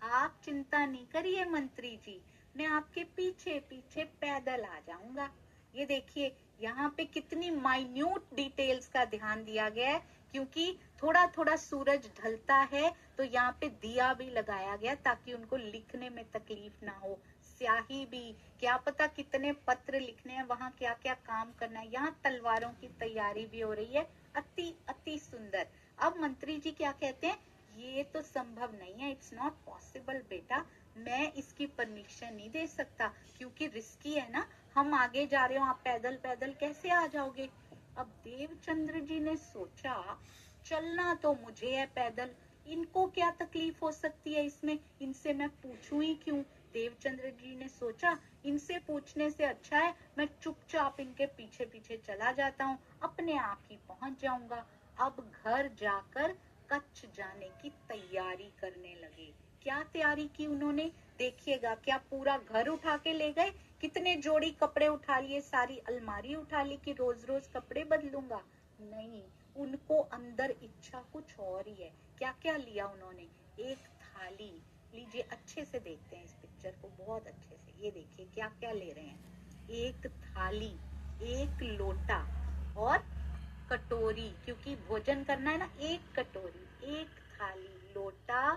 आप चिंता नहीं करिए मंत्री जी, मैं आपके पीछे पीछे पैदल आ जाऊंगा। ये देखिए यहाँ पे कितनी माइन्यूट डिटेल्स का ध्यान दिया गया है, क्योंकि थोड़ा थोड़ा सूरज ढलता है तो यहाँ पे दिया भी लगाया गया ताकि उनको लिखने में तकलीफ ना हो। स्याही भी, क्या पता कितने पत्र लिखने हैं, वहाँ क्या क्या काम करना है। यहाँ तलवारों की तैयारी भी हो रही है, अति अति सुंदर। अब मंत्री जी क्या कहते हैं, ये तो संभव नहीं है, इट्स नॉट पॉसिबल बेटा, मैं इसकी परमिशन नहीं दे सकता क्योंकि रिस्की है ना, हम आगे जा रहे हो, आप पैदल पैदल कैसे आ जाओगे? अब देवचंद्र जी ने सोचा, चलना तो मुझे है पैदल, इनको क्या तकलीफ हो सकती है इसमें, इनसे मैं पूछूं ही क्यों? देवचंद्र जी ने सोचा, इनसे पूछने से अच्छा है मैं चुपचाप इनके पीछे पीछे चला जाता हूँ, अपने आप ही पहुंच जाऊंगा। अब घर जाकर कच्छ जाने की तैयारी करने लगे। क्या तैयारी की उन्होंने, देखिएगा, क्या पूरा घर उठा के ले गए, कितने जोड़ी कपड़े उठा लिए, सारी अलमारी उठा ली कि रोज रोज कपड़े बदलूंगा? नहीं, उनको अंदर इच्छा कुछ और ही है। क्या क्या लिया उन्होंने, एक थाली, लीजिए अच्छे से देखते हैं इस पिक्चर को बहुत अच्छे से, ये देखिए क्या क्या ले रहे हैं, एक थाली, एक लोटा और कटोरी, क्योंकि भोजन करना है ना, एक कटोरी, एक थाली, लोटा,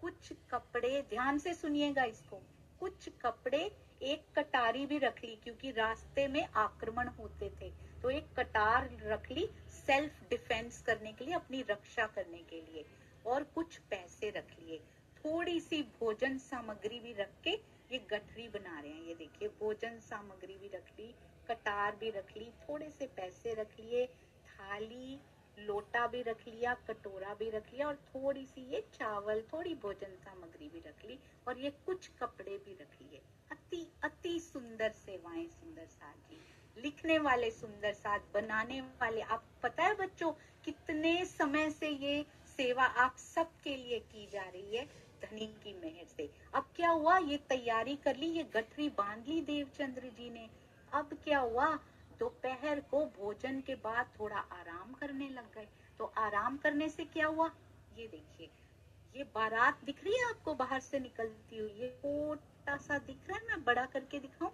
कुछ कपड़े, ध्यान से सुनिएगा इसको, कुछ कपड़े, एक कटारी भी रख ली क्योंकि रास्ते में आक्रमण होते थे, तो एक कटार रख ली सेल्फ डिफेंस करने के लिए, अपनी रक्षा करने के लिए, और कुछ पैसे रख लिए, थोड़ी सी भोजन सामग्री भी रख के ये गठरी बना रहे हैं। ये देखिए भोजन सामग्री भी रख ली, कटार भी रख ली, थोड़े से पैसे रख लिए, थाली, लोटा भी रख लिया, कटोरा भी रख लिया, और थोड़ी सी ये चावल, थोड़ी भोजन सामग्री भी रख ली, और ये कुछ कपड़े भी रख लिए। अति अति सुंदर सेवाएं सुंदर साथ जी, लिखने वाले सुंदर साथ, बनाने वाले, आप पता है बच्चों कितने समय से ये सेवा आप सबके लिए की जा रही है धनी की मेहर से। अब क्या हुआ, ये तैयारी कर ली, ये गठरी बांध ली देवचंद्र जी ने। अब क्या हुआ, दोपहर को भोजन के बाद थोड़ा आराम करने लग गए। तो आराम करने से क्या हुआ, ये देखिए, ये बारात दिख रही है आपको बाहर से निकलती हुई, ये छोटा सा दिख रहा है, मैं बड़ा करके दिखाऊं,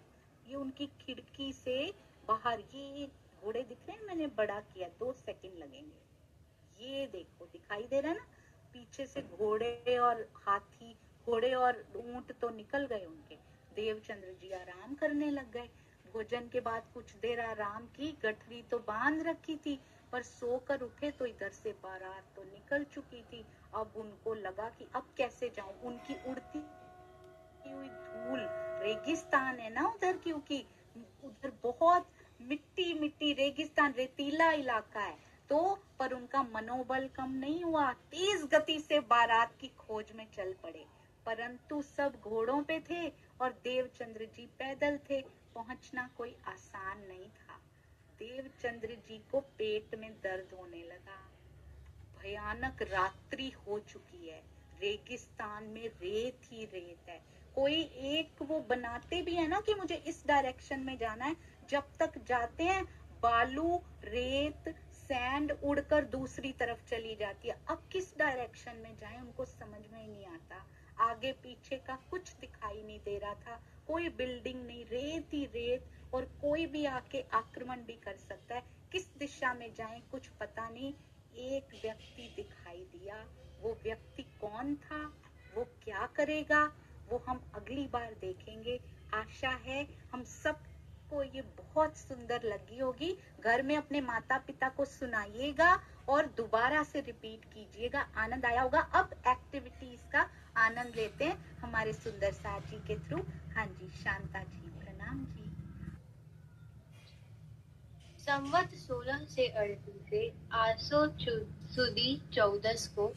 ये उनकी खिड़की से बाहर ये घोड़े दिख रहे हैं, मैंने बड़ा किया, 2 सेकंड लगेंगे, ये देखो दिखाई दे रहा है ना, पीछे से घोड़े और हाथी, घोड़े और ऊंट तो निकल गए उनके। देवचंद्र जी आराम करने लग गए। भोजन के बाद कुछ देर आराम की, गठरी तो बांध रखी थी, पर सोकर उठे तो इधर से बारात तो निकल चुकी थी। अब उनको लगा कि अब कैसे जाऊं, उनकी उड़ती हुई धूल, रेगिस्तान है ना उधर, क्योंकि उधर बहुत मिट्टी मिट्टी, रेगिस्तान, रेतीला इलाका है, तो पर उनका मनोबल कम नहीं हुआ, तेज गति से बारात की खोज में चल पड़े। परंतु सब घोड़ों पे थे और देवचंद्र जी पैदल थे, पहुंचना कोई आसान नहीं था। देवचंद्र जी को पेट में दर्द होने लगा, भयानक रात्रि हो चुकी है, रेगिस्तान में रेत ही रेत है। कोई एक वो बनाते भी है ना कि मुझे इस डायरेक्शन में जाना है, जब तक जाते हैं बालू रेत सैंड उड़कर दूसरी तरफ चली जाती है। अब किस डायरेक्शन में जाएं उनको समझ में ही नहीं आता। आगे पीछे का कुछ दिखाई नहीं दे रहा था, कोई बिल्डिंग नहीं, रेत ही रेत, और कोई भी आके आक्रमण भी कर सकता है। किस दिशा में जाएं कुछ पता नहीं। एक व्यक्ति दिखाई दिया, वो व्यक्ति कौन था, वो क्या करेगा, वो हम अगली बार देखेंगे। आशा है हम सबको ये बहुत सुंदर लगी होगी। घर में अपने माता पिता को सुनाइएगा और दोबारा से रिपीट कीजिएगा। आनंद आया होगा। अब एक्टिविटीज का आनंद लेते हैं हमारे सुंदर सार जी के थ्रू। हाँ जी, शांता जी प्रणाम जी। संवत 16 से 38 से आसो सुदी 14 को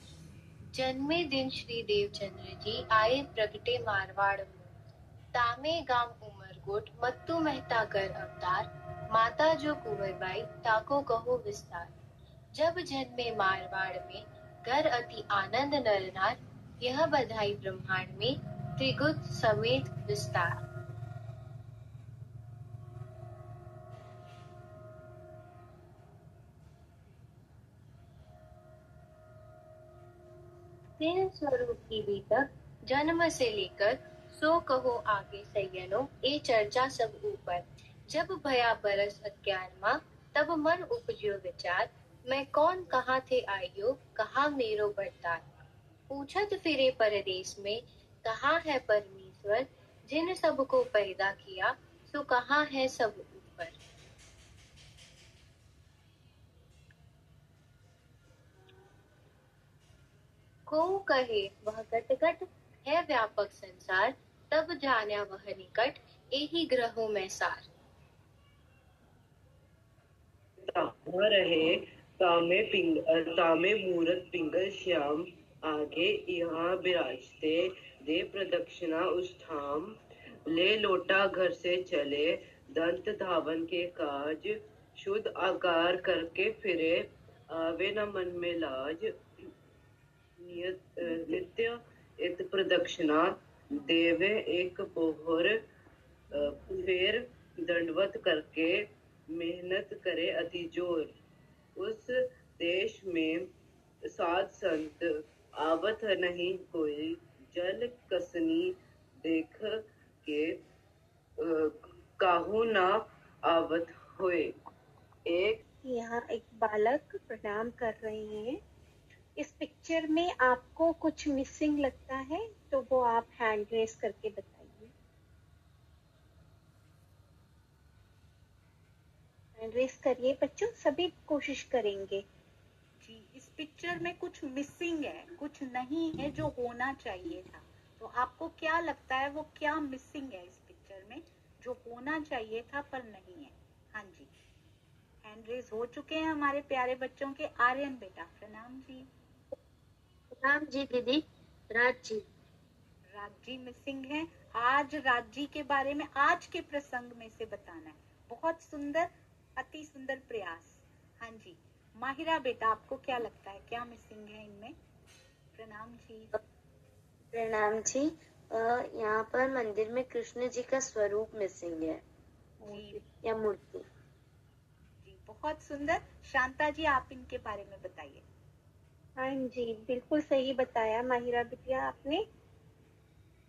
जन्मे दिन श्री देवचंद्र जी आए प्रगटे मारवाड़ में। तामे गाम उमरकोट मत्तू मेहता कर अवतार, माता जो कुंवरबाई ताको कहो विस्तार। जब जन्मे मारवाड़ में घर अति आनंद नरनार, यह बधाई ब्रह्मांड में त्रिगुत समेत विस्तार। तीन स्वरूप की बीतक जन्म से लेकर सो कहो आगे सैयनो, ए चर्चा सब ऊपर। जब भया बरस अज्ञानमा तब मन उपजियो विचार, मैं कौन कहाँ थे आइयो कहाँ मेरो बरतार। पूछत फिरे परदेश में कहाँ है परमेश्वर, जिन सबको पैदा किया सो कहाँ है सब ऊपर। को कहे वह घट घट है व्यापक संसार, तब जान्या वह निकट एही ग्रहों में सार। तामा रहे तामे मूरत पिंगल श्याम, आगे यहाँ विराजते दे प्रदक्षिणा उस ठाम। ले लोटा घर से चले दंत धावन के काज, शुद्ध आकार करके फिरे आवे न मन में लाज। नित्य इत प्रदक्षिणा देवे एक पोहर, फिर दंडवत करके मेहनत करे अति जोर। उस देश में साध संत आवत नहीं कोई, जल कसनी देख के काहू ना आवत होए। यहाँ एक बालक प्रणाम कर रहे हैं। इस पिक्चर में आपको कुछ मिसिंग लगता है तो वो आप हैंड रेस करके बताइए। हैंड रेस करिए बच्चों, सभी कोशिश करेंगे। जी, इस पिक्चर में कुछ मिसिंग है, कुछ नहीं है जो होना चाहिए था। तो आपको क्या लगता है वो क्या मिसिंग है इस पिक्चर में जो होना चाहिए था पर नहीं है? हाँ जी, हैंड रेस हो चुके हैं हमारे प्यारे बच्चों के। आर्यन बेटा प्रणाम जी। प्रणाम जी दीदी। राज जी मिसिंग है। आज राज जी के बारे में आज के प्रसंग में से बताना है। बहुत सुंदर, अति सुंदर प्रयास। हाँ जी, माहिरा बेटा आपको क्या लगता है क्या मिसिंग है इनमें? प्रणाम जी। प्रणाम जी। यहाँ पर मंदिर में कृष्ण जी का स्वरूप मिसिंग है जी, या मूर्ति। जी बहुत सुंदर। शांता जी आप इनके बारे में बताइए। हाँ जी, बिल्कुल सही बताया माहिरा बिटिया आपने।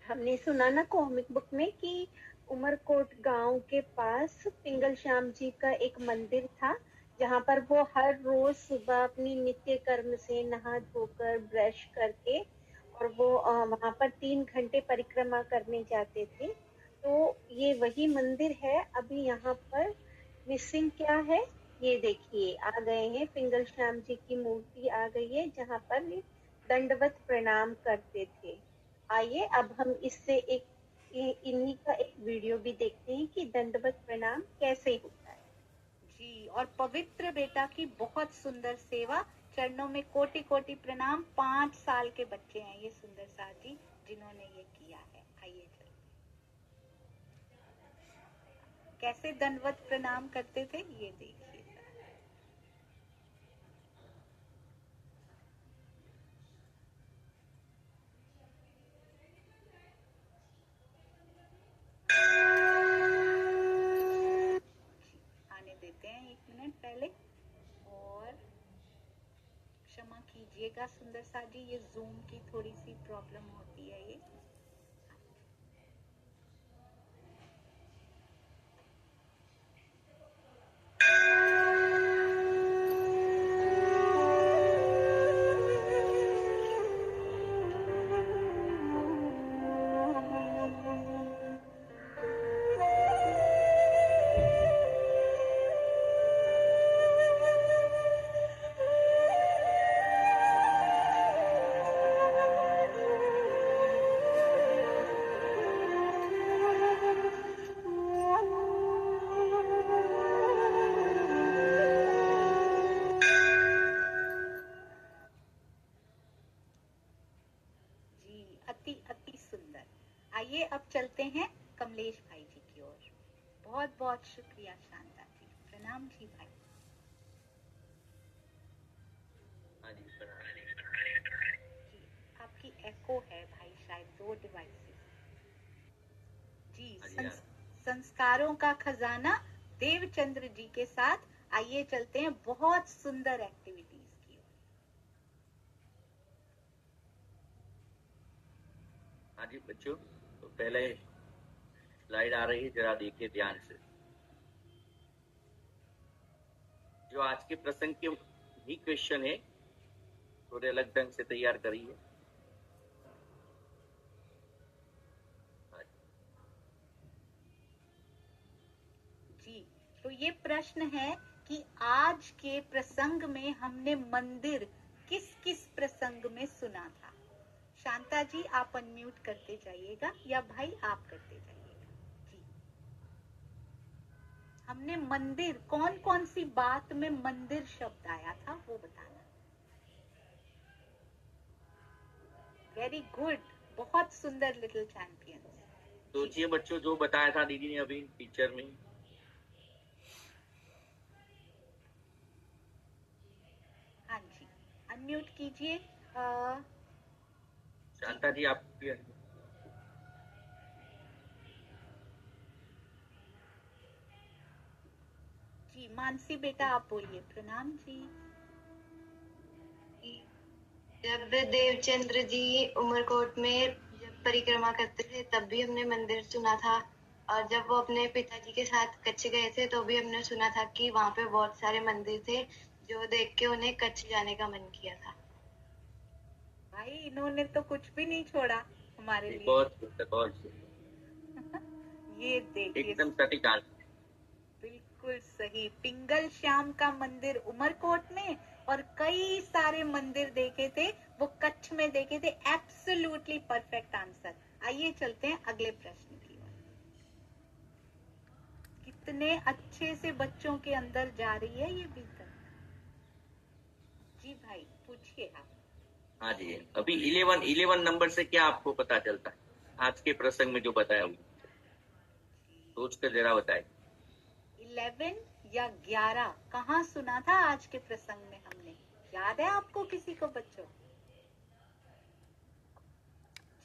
हमने सुना ना कॉमिक बुक में कि उमरकोट गांव के पास पिंगल श्याम जी का एक मंदिर था, जहाँ पर वो हर रोज सुबह अपनी नित्य कर्म से नहा धोकर ब्रश करके और वो वहाँ पर 3 घंटे परिक्रमा करने जाते थे। तो ये वही मंदिर है। अभी यहाँ पर मिसिंग क्या है ये देखिए, आ गए हैं पिंगल श्याम जी की मूर्ति आ गई है जहाँ पर दंडवत प्रणाम करते थे। आइए अब हम इससे इन्हीं का एक वीडियो भी देखते हैं कि दंडवत प्रणाम कैसे होता है। जी, और पवित्र बेटा की बहुत सुंदर सेवा, चरणों में कोटि कोटि प्रणाम। 5 साल के बच्चे हैं ये सुंदर सार जी जिन्होंने ये किया है। आइए कैसे दंडवत प्रणाम करते थे ये देखिए। सुंदर सा जी। ये जूम की थोड़ी सी प्रॉब्लम होती है ये। अति अति सुंदर। आइए अब चलते हैं कमलेश भाई जी की ओर। बहुत बहुत शुक्रिया शांता जी। प्रणाम जी भाई। जी आपकी एको है भाई, शायद 2 डिवाइसेस। जी संस्कारों का खजाना देवचंद्र जी के साथ आइए चलते हैं बहुत सुंदर एक्टिविटीज की ओर। हाँ जी बच्चों, तो पहले स्लाइड आ रही है, जरा देखिए ध्यान से। जो आज के प्रसंग के ही क्वेश्चन है, थोड़े अलग ढंग से तैयार करिए। जी तो ये प्रश्न है कि आज के प्रसंग में हमने मंदिर किस किस प्रसंग में सुना था। शांता जी आप अनम्यूट करते जाइएगा या भाई आप करते जाइएगा। जी हमने मंदिर, कौन कौन सी बात में मंदिर शब्द आया था वो बताना। वेरी गुड, बहुत सुंदर लिटिल चैंपियंस। सोचिए बच्चों, जो बताया था दीदी ने अभी पिक्चर में। हाँ जी अनम्यूट कीजिए। शांता जी आप जी मानसी बेटा आप बोलिए। प्रणाम जी। जब देवचंद्र जी उमरकोट में जब परिक्रमा करते थे तब भी हमने मंदिर सुना था, और जब वो अपने पिताजी के साथ कच्छ गए थे तो भी हमने सुना था कि वहाँ पे बहुत सारे मंदिर थे, जो देख के उन्हें कच्छ जाने का मन किया था। भाई इन्होंने तो कुछ भी नहीं छोड़ा हमारे लिए। बहुत सुंदर ये देखिए एकदम सटीक आंसर। बिल्कुल सही। पिंगल श्याम का मंदिर उमरकोट में और कई सारे मंदिर देखे थे, वो कच्छ में देखे थे। Absolutely perfect answer. आइए चलते हैं अगले प्रश्न की ओर। कितने अच्छे से बच्चों के अंदर जा रही है ये बीतक। जी भाई पूछिए आप। हाँ जी, अभी 11 नंबर से क्या आपको पता चलता है आज के प्रसंग में जो बताया वो सोच कर जरा बताए। 11 या 11 कहाँ सुना था आज के प्रसंग में हमने, याद है आपको किसी को बच्चों?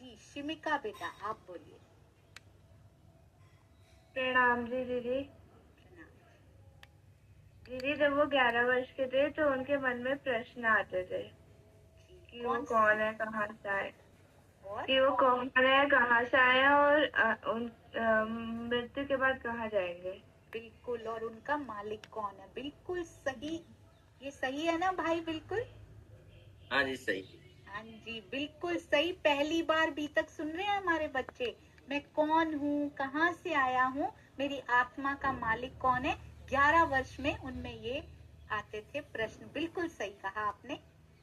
जी शिमिका बेटा आप बोलिए। प्रणाम जी दीदी। दीदी जब वो 11 वर्ष के थे तो उनके मन में प्रश्न आते थे कि वो कौन है, कहाँ से आए, कि वो कौन है, कहाँ से आए और उन मृत्यु के बाद कहाँ जाएंगे। बिल्कुल, और उनका मालिक कौन है। बिल्कुल सही, ये सही है ना भाई? बिल्कुल हाँ जी सही। हाँ जी बिल्कुल सही। पहली बार बीतक सुन रहे हैं हमारे बच्चे। मैं कौन हूँ, कहाँ से आया हूँ, मेरी आत्मा का मालिक कौन है। 11 वर्ष में उनमें ये आते थे प्रश्न। बिल्कुल सही कहा आपने।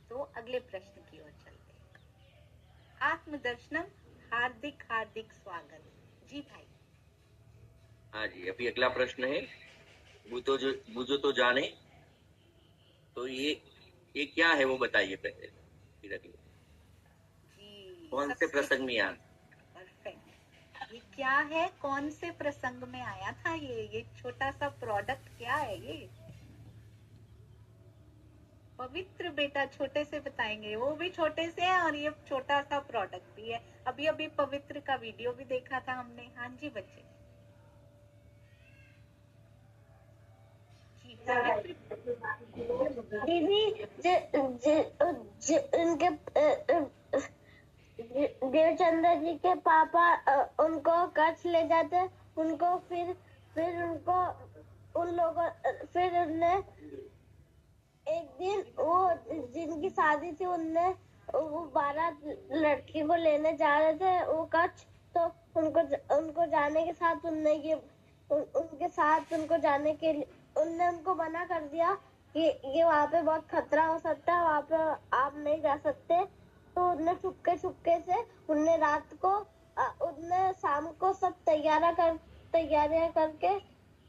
तो अगले प्रश्न की ओर चलते हैं। आत्मदर्शनम हार्दिक हार्दिक स्वागत। जी भाई। हाँ जी, अभी अगला प्रश्न है बुझो तो जाने। तो ये क्या है वो बताइए पहले, फिर अगले कौन से प्रसंग में आया। परफेक्ट। ये क्या है, कौन से प्रसंग में आया था ये छोटा सा प्रोडक्ट क्या है ये? पवित्र बेटा छोटे से बताएंगे, वो भी छोटे से है और ये छोटा सा प्रोडक्ट भी है। अभी अभी पवित्र का वीडियो भी देखा था हमने। हाँ जी बच्चे। जी दीदी उनके देवचंद्र जी के पापा उनको कच्छ ले जाते, उनको फिर उनको उन लोगों फिर उनने एक दिन वो जिनकी शादी थी उनने वो 12 लड़की को लेने जा रहे थे वो कच्छ, तो उनको जाने के साथ उनने उनके साथ उनको जाने के लिए उनने उनको मना कर दिया कि ये वहाँ पे बहुत खतरा हो सकता है, वहाँ पे आप नहीं जा सकते। तो उनने चुपके से उनने रात को उनने शाम को सब तैयारियां करके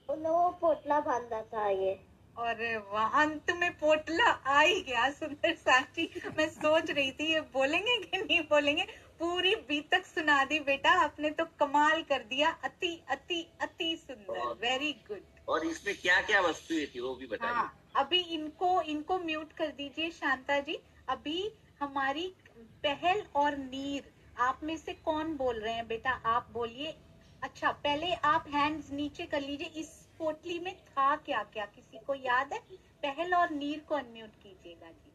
उन्हें वो पोटला बांधा था ये। और वहां अंत में पोटला आ ही गया। सुंदर साथी, मैं सोच रही थी ये बोलेंगे कि नहीं बोलेंगे। पूरी बीतक सुना दी बेटा आपने, तो कमाल कर दिया। अति अति अति सुंदर, वेरी गुड। और इसमें क्या क्या वस्तुएं थी वो भी बताइए। हाँ, अभी इनको म्यूट कर दीजिए शांता जी। अभी हमारी पहल और नीर, आप में से कौन बोल रहे हैं बेटा? आप बोलिए। अच्छा, पहले आप हैंड्स नीचे कर लीजिए। इस पोटली में था क्या क्या, किसी को याद है? पहल और नीर को अनम्यूट कीजिएगा जी।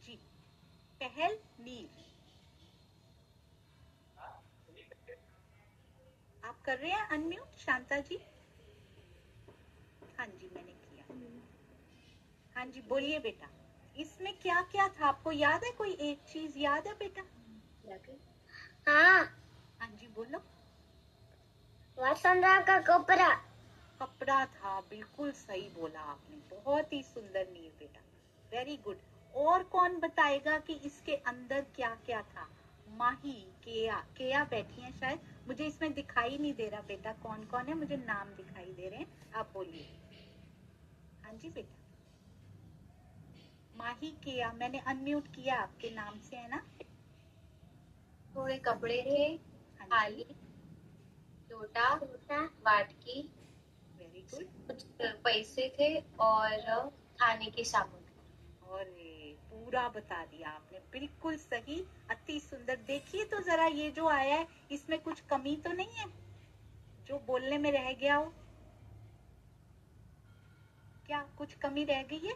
जी, पहल नीर आप कर रहे हैं अनम्यूट शांता जी? हाँ जी, मैंने किया। हाँ जी, बोलिए बेटा। इसमें क्या क्या था, आपको याद है? कोई एक चीज याद है बेटा? हाँ हाँ जी, बोलो। वसुंधरा का कपड़ा था, बिल्कुल सही बोला आपने। बहुत ही सुंदर नीर बेटा, वेरी गुड। और कौन बताएगा कि इसके अंदर क्या क्या था? माही, केया बैठी है शायद, मुझे इसमें दिखाई नहीं दे रहा बेटा कौन कौन है, मुझे नाम दिखाई दे रहे हैं। आप बोलिए। हाँ जी बेटा। माही, केया, मैंने अनम्यूट किया, आपके नाम से है ना? थोड़े कपड़े थे, थाली, लोटा, वाटकी, वेरी गुड। कुछ पैसे थे और खाने की सामग्री। और पूरा बता दिया आपने, बिल्कुल सही, अति सुंदर। देखिए तो जरा ये जो आया है इसमें कुछ कमी तो नहीं है जो बोलने में रह गया हो? क्या कुछ कमी रह गई है?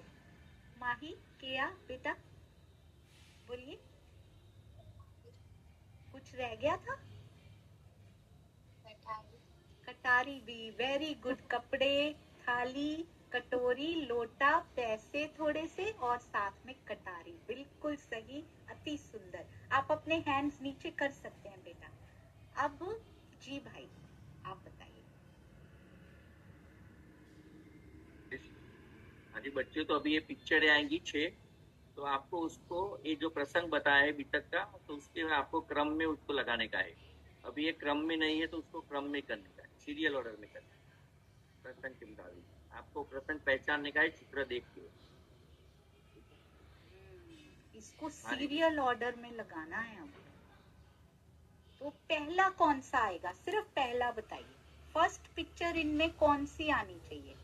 माही, केया बेटा बोलिए, कुछ रह गया था? कटारी भी, वेरी गुड। कपड़े, थाली, कटोरी, लोटा, पैसे थोड़े से और साथ में कटारी, बिल्कुल सही, अति सुंदर। आप अपने हैंड्स नीचे कर सकते हैं बेटा। अब जी भाई आप बताइए। हाँ जी बच्चे, तो अभी ये पिक्चर आएंगी 6, तो आपको उसको ये जो प्रसंग बताया है बीतक का, तो उसके आपको क्रम में उसको लगाने का है। अभी ये क्रम में नहीं है तो उसको क्रम में करने का है, सीरियल ऑर्डर में करना है। प्रसंग के मुताबिक आपको प्रसंग पहचानने का है, चित्र देख के इसको सीरियल ऑर्डर में लगाना है। अब तो पहला कौन सा आएगा? सिर्फ पहला बताइए। फर्स्ट पिक्चर इनमें कौन सी आनी चाहिए?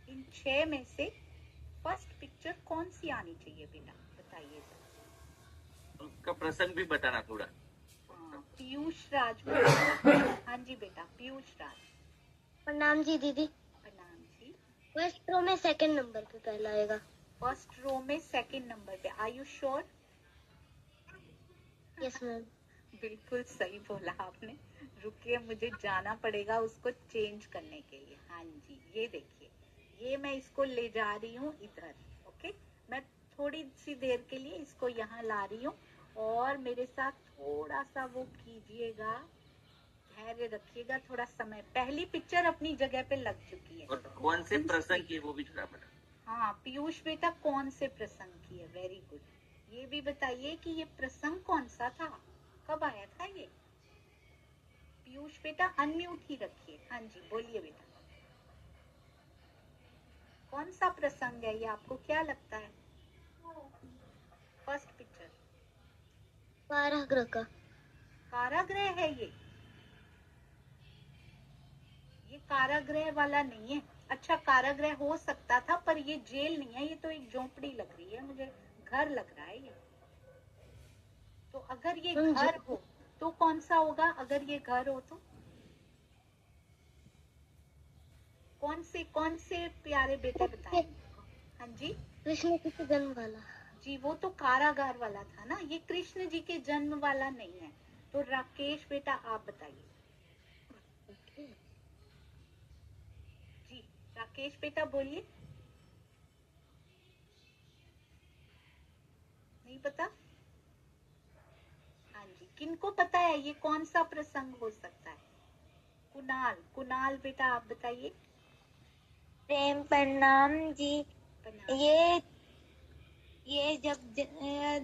इन 6 में से फर्स्ट पिक्चर कौन सी आनी चाहिए बेटा, बताइए। उसका प्रसंग भी बताना थोड़ा। पीयूष राज। हाँ जी बेटा, पीयूष राज। प्रणाम जी दीदी। प्रणाम जी। फर्स्ट रो में सेकंड नंबर पे पहला आएगा। फर्स्ट रो में सेकंड नंबर पे। Are you sure? Yes ma'am. बिल्कुल सही बोला आपने। रुकिए, मुझे जाना पड़ेगा उसको चेंज करने के लिए। हाँ जी, ये देखिए, ये मैं इसको ले जा रही हूँ इधर। ओके, मैं थोड़ी सी देर के लिए इसको यहाँ ला रही हूँ और मेरे साथ थोड़ा सा वो कीजिएगा, धैर्य रखिएगा थोड़ा समय। पहली पिक्चर अपनी जगह पे लग चुकी है। और कौन से प्रसंग की वो भी थोड़ा बता। हाँ पीयूष बेटा, कौन से प्रसंग की है? Very good. ये भी बताइए कि ये प्रसंग कौन सा था, कब आया था ये? पीयूष बेटा अनम्यूट ही रखिए। हाँ जी बोलिए बेटा, कौन सा प्रसंग है ये, आपको क्या लगता है? फर्स्ट पिक्चर कारागृह का। कारागृह है ये कारागृह वाला नहीं है। अच्छा, कारागृह हो सकता था पर ये जेल नहीं है, ये तो एक झोंपड़ी लग रही है मुझे, घर लग रहा है ये। तो अगर ये घर हो तो कौन सा होगा अगर ये घर हो तो? कौन से प्यारे बेटे बताएंगे? हाँ जी, कृष्ण जी के जन्म वाला। जी वो तो कारागार वाला था ना, ये कृष्ण जी के जन्म वाला नहीं है। तो राकेश बेटा आप बताइए। जी राकेश बेटा बोलिए। नहीं पता? हाँ जी, किनको पता है ये कौन सा प्रसंग हो सकता है? कुणाल बेटा आप बताइए। प्रेम प्रणाम जी। प्रणाम। ये जब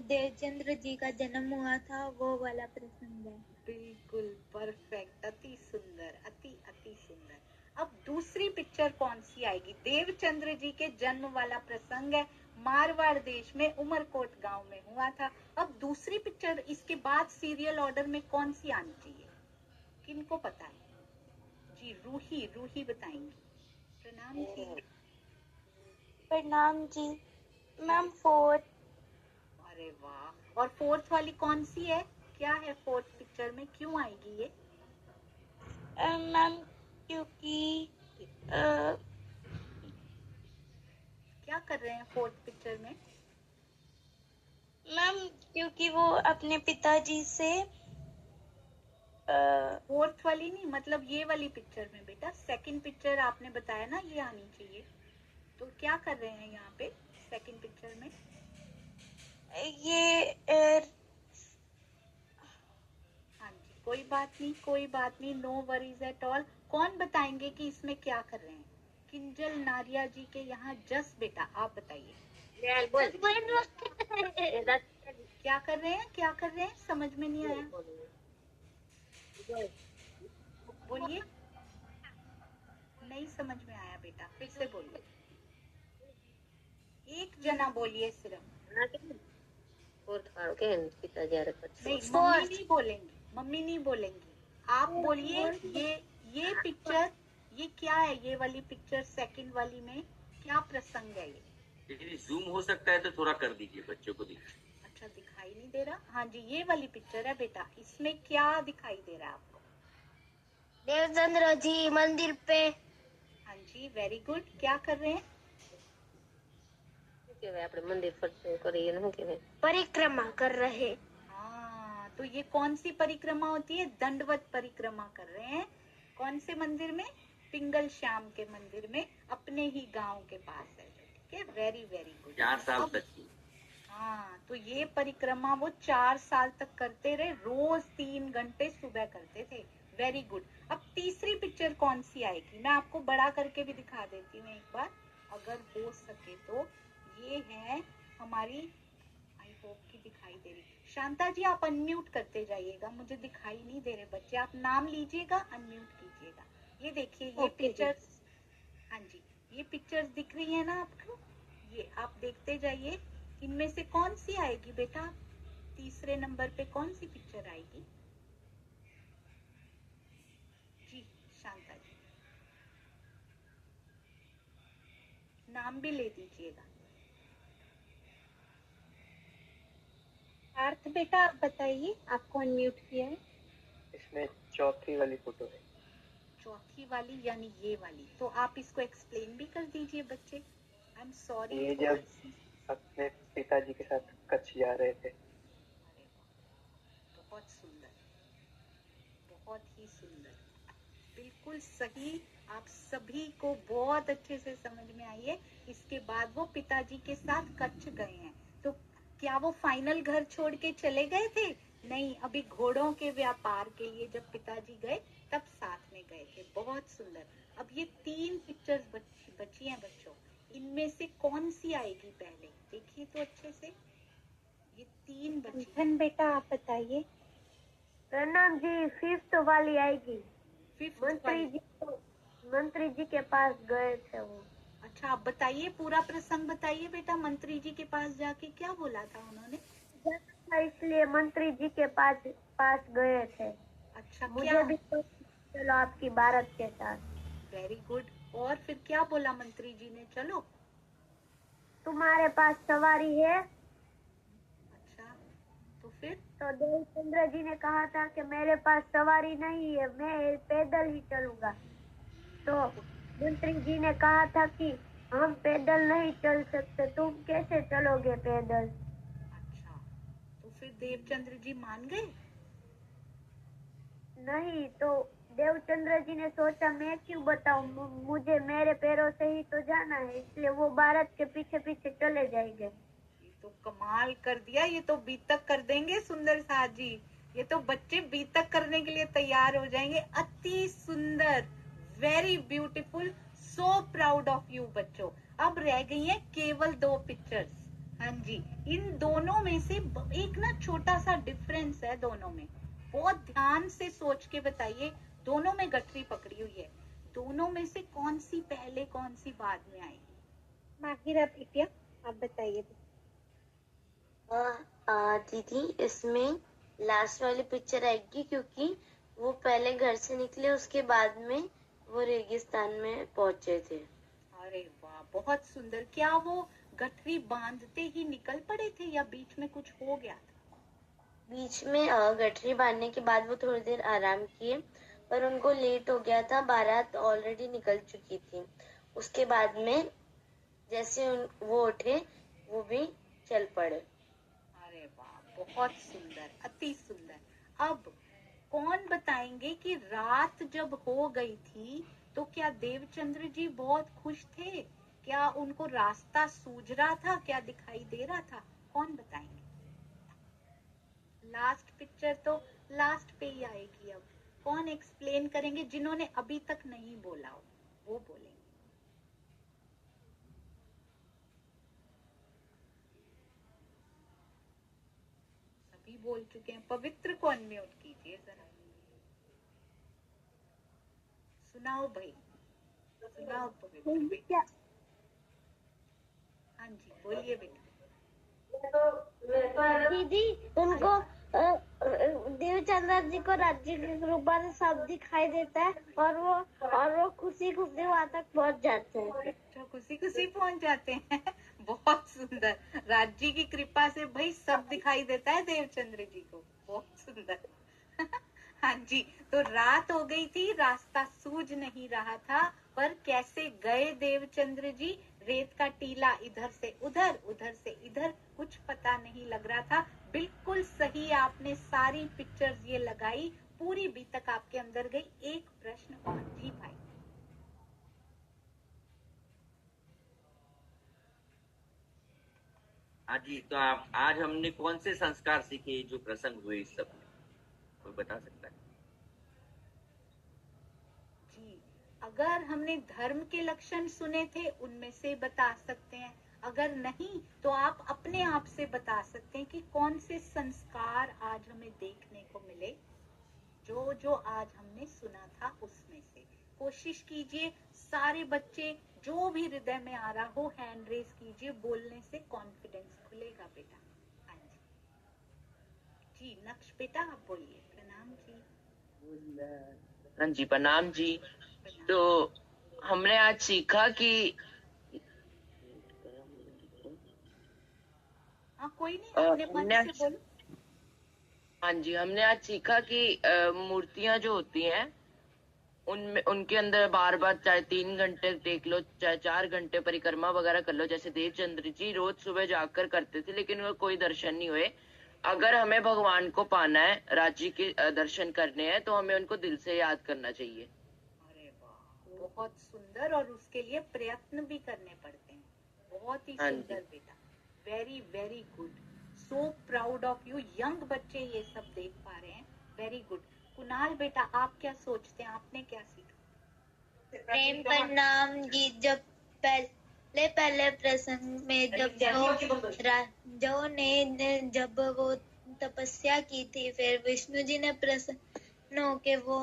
देवचंद्र जी का जन्म हुआ था वो वाला प्रसंग है। बिल्कुल परफेक्ट, अति सुंदर, अति अति सुंदर। अब दूसरी पिक्चर कौन सी आएगी? देवचंद्र जी के जन्म वाला प्रसंग है, मारवाड़ देश में उमरकोट गांव में हुआ था। अब दूसरी पिक्चर इसके बाद सीरियल ऑर्डर में कौन सी आनी चाहिए? किनको पता है? जी रूही बताएंगी। प्रणाम जी। प्रणाम जी मैम। 4। अरे वाह, और फोर्थ वाली कौन सी है? क्या है फोर्थ पिक्चर में, क्यों आएगी ये? मैम क्योंकि क्या कर रहे हैं फोर्थ पिक्चर में? मैम क्योंकि वो अपने पिताजी से फोर्थ वाली नहीं, मतलब ये वाली पिक्चर में बेटा। सेकंड पिक्चर आपने बताया ना ये आनी चाहिए, तो क्या कर रहे हैं यहाँ पे सेकंड पिक्चर में? ये हाँ जी, कोई बात नहीं, नो वरीज एट ऑल। कौन बताएंगे कि इसमें क्या कर रहे हैं? किंजल नारिया जी के यहाँ जस बेटा आप बताइए। क्या कर रहे हैं समझ में नहीं आया, बोलिए। नहीं समझ में आया बेटा, फिर से बोलिए। एक जना बोलिए सिर्फ। नहीं मम्मी नहीं बोलेंगी, आप बोलिए। ये पिक्चर, ये क्या है? ये वाली पिक्चर सेकंड वाली में क्या प्रसंग है ये? लेकिन जूम हो सकता है तो थोड़ा कर दीजिए, बच्चों को दिखाई। अच्छा दिखाई नहीं दे रहा? हाँ जी, ये वाली पिक्चर है बेटा, इसमें क्या दिखाई दे रहा है आपको? देवचंद्र जी मंदिर पे। हाँ जी वेरी गुड, क्या कर रहे हैं? परिक्रमा कर रहे। हाँ, तो ये कौन सी परिक्रमा होती है? दंडवत परिक्रमा कर रहे हैं। कौन से मंदिर में? पिंगल श्याम के मंदिर में, अपने ही गांव के पास है। ठीक है, वेरी वेरी गुड। 4 साल तक की। हाँ, तो ये परिक्रमा वो 4 साल तक करते रहे, रोज 3 घंटे सुबह करते थे। Very good. अब तीसरी पिक्चर कौन सी आएगी? मैं आपको बड़ा करके भी दिखा देती हूँ एक बार, अगर हो सके तो। ये है हमारी, आई होप कि दिखाई दे रही। शांता जी आप अनम्यूट करते जाइएगा, मुझे दिखाई नहीं दे रहे बच्चे। आप नाम लीजिएगा, अनम्यूट कीजिएगा। ये देखिए ये पिक्चर्स, हाँ जी ये पिक्चर्स दिख रही है ना आपको? ये आप देखते जाइए, इनमें से कौन सी आएगी बेटा? तीसरे नंबर पे कौन सी पिक्चर आएगी? जी शांता जी, नाम भी ले दीजिएगा। पार्थ बेटा आप बताइए, आपको अनम्यूट किया है। इसमें चौथी वाली फोटो है। चौथी वाली यानी ये वाली, तो आप इसको एक्सप्लेन भी कर दीजिए बच्चे। I am sorry. ये जब अपने पिताजी के साथ कच्छ जा रहे थे। बहुत सुंदर, बहुत ही सुंदर, बिल्कुल सही। आप सभी को बहुत अच्छे से समझ में आई है। इसके बाद वो पिताजी के साथ कच्छ गए हैं, तो क्या वो फाइनल घर छोड़ के चले गए थे? नहीं, अभी घोड़ों के व्यापार के लिए जब पिताजी गए तब साथ में गए थे। बहुत सुंदर। अब ये 3 पिक्चर्स बची हैं बच्चों, इनमें से कौन सी आएगी पहले? देखिए तो अच्छे से, ये 3 बची। धन बेटा आप बताइए। प्रणाम जी, 5th वाली आएगी। मंत्री जी के पास गए थे वो। अच्छा आप बताइए, पूरा प्रसंग बताइए बेटा। मंत्री जी के पास जाके क्या बोला था उन्होंने? इसलिए मंत्री जी के पास गए थे। अच्छा, मुझे भी तो चलो आपकी भारत के साथ। Very good. और फिर क्या बोला मंत्री जी ने? चलो तुम्हारे पास सवारी है। अच्छा, तो फिर तो देवचंद्र जी ने कहा था कि मेरे पास सवारी नहीं है, मैं पैदल ही चलूंगा। तो मंत्री जी ने कहा था कि हम पैदल नहीं चल सकते, तुम कैसे चलोगे पैदल? अच्छा, तो फिर देवचंद्र जी मान गए? नहीं, तो देवचंद्र जी ने सोचा मैं क्यों बताऊं, मुझे मेरे पैरों से ही तो जाना है, इसलिए वो भारत के पीछे पीछे चले जाएंगे। ये तो कमाल कर दिया, ये तो बीतक कर देंगे सुंदर साथ जी, ये तो बच्चे बीतक करने के लिए तैयार हो जाएंगे। अति सुंदर, very beautiful, so proud of you बच्चों। अब रह गई हैं केवल 2 पिक्चर्स। हाँ जी, इन दोनों में से एक ना छोटा सा डिफरेंस है दोनों में, बहुत ध्यान से सोच के बताइए। दोनों में गठरी पकड़ी हुई है, दोनों में से कौन सी पहले कौन सी बाद में आएगी? माहिरा बिटिया आप बताइए। दीदी इसमें लास्ट वाली पिक्चर आएगी, क्योंकि वो पहले घर से निकले, उसके बाद में वो रेगिस्तान में पहुंचे थे। अरे वाह, बहुत सुंदर। क्या वो गठरी बांधते ही निकल पड़े थे या बीच में कुछ हो गया था? बीच में गठरी बांधने के बाद वो थोड़ी देर आराम किए, पर उनको लेट हो गया था, बारात ऑलरेडी निकल चुकी थी। उसके बाद में जैसे वो उठे वो भी चल पड़े। अरे वाह, बहुत सुंदर, अति सुंदर। अब कौन बताएंगे कि रात जब हो गई थी तो क्या देवचंद्र जी बहुत खुश थे? क्या उनको रास्ता सूझ रहा था? क्या दिखाई दे रहा था? कौन बताएंगे? लास्ट पिक्चर तो लास्ट पे ही आएगी। अब कौन एक्सप्लेन करेंगे? जिन्होंने अभी तक नहीं बोला हो वो बोलेंगे। सभी बोल चुके हैं। पवित्र को अनम्यूट कीजिए जरा। सुनाओ भाई, सुनाओ पवित्र। हाँ जी, बोलिए बेटा। दीदी उनको देवचंद्र जी को राज्य के कृपा से सब दिखाई देता है और वो खुशी खुशी वहां तक पहुंच जाते हैं। अच्छा, खुशी खुशी पहुंच जाते हैं। बहुत सुंदर। राज्य की कृपा से भाई सब दिखाई देता है देवचंद्र जी को। बहुत सुंदर। हाँ जी, तो रात हो गई थी, रास्ता सूझ नहीं रहा था, पर कैसे गए देवचंद्र जी? रेत का टीला इधर से उधर, उधर से इधर, कुछ पता नहीं लग रहा था। बिल्कुल सही आपने सारी पिक्चर्स ये लगाई, पूरी बीतक आपके अंदर गई। एक प्रश्न और जी भाई। जी, तो आप आज हमने कौन से संस्कार सीखे जो प्रसंग हुए इस सब में, कोई बता सकता है? जी, अगर हमने धर्म के लक्षण सुने थे उनमें से बता सकते हैं, अगर नहीं तो आप अपने आप से बता सकते हैं कि कौन से संस्कार आज हमें देखने को मिले जो जो आज हमने सुना था उसमें से। कोशिश कीजिए सारे बच्चे, जो भी हृदय में आ रहा हो हैंड रेस कीजिए, बोलने से कॉन्फिडेंस खुलेगा बेटा। हाँ जी, जी नक्श बेटा आप बोलिए। प्रणाम जी। हाँ जी, प्रणाम जी। तो हमने आज सीखा कि कोई नहीं, अपने मन से बोलो। हाँ जी, हमने आज सीखा कि मूर्तियां जो होती हैं उनमें उनके अंदर बार बार चाहे 3 घंटे टेक लो, चाहे 4 घंटे परिक्रमा वगैरह कर लो, जैसे देवचंद्र जी रोज सुबह जाकर करते थे, लेकिन वो कोई दर्शन नहीं हुए। अगर हमें भगवान को पाना है, राज्य के दर्शन करने हैं, तो हमें उनको दिल से याद करना चाहिए। अरे वाह, बहुत सुंदर, और उसके लिए प्रयत्न भी करने पड़ते हैं। बहुत ही सुंदर बेटा, very very good, so proud of you. Young बच्चे ये सब देख पा रहे हैं, वेरी गुड। कुणाल बेटा आप क्या सोचते हैं, आपने क्या सीखा? प्रेम प्रणाम जी। जब पहले प्रसंग में जब वो तपस्या की थी, फिर विष्णु जी ने प्रसन्न होके वो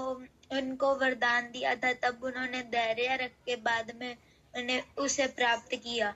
उनको वरदान दिया था, तब उन्होंने धैर्य रख के बाद में उन्हें उसे प्राप्त किया।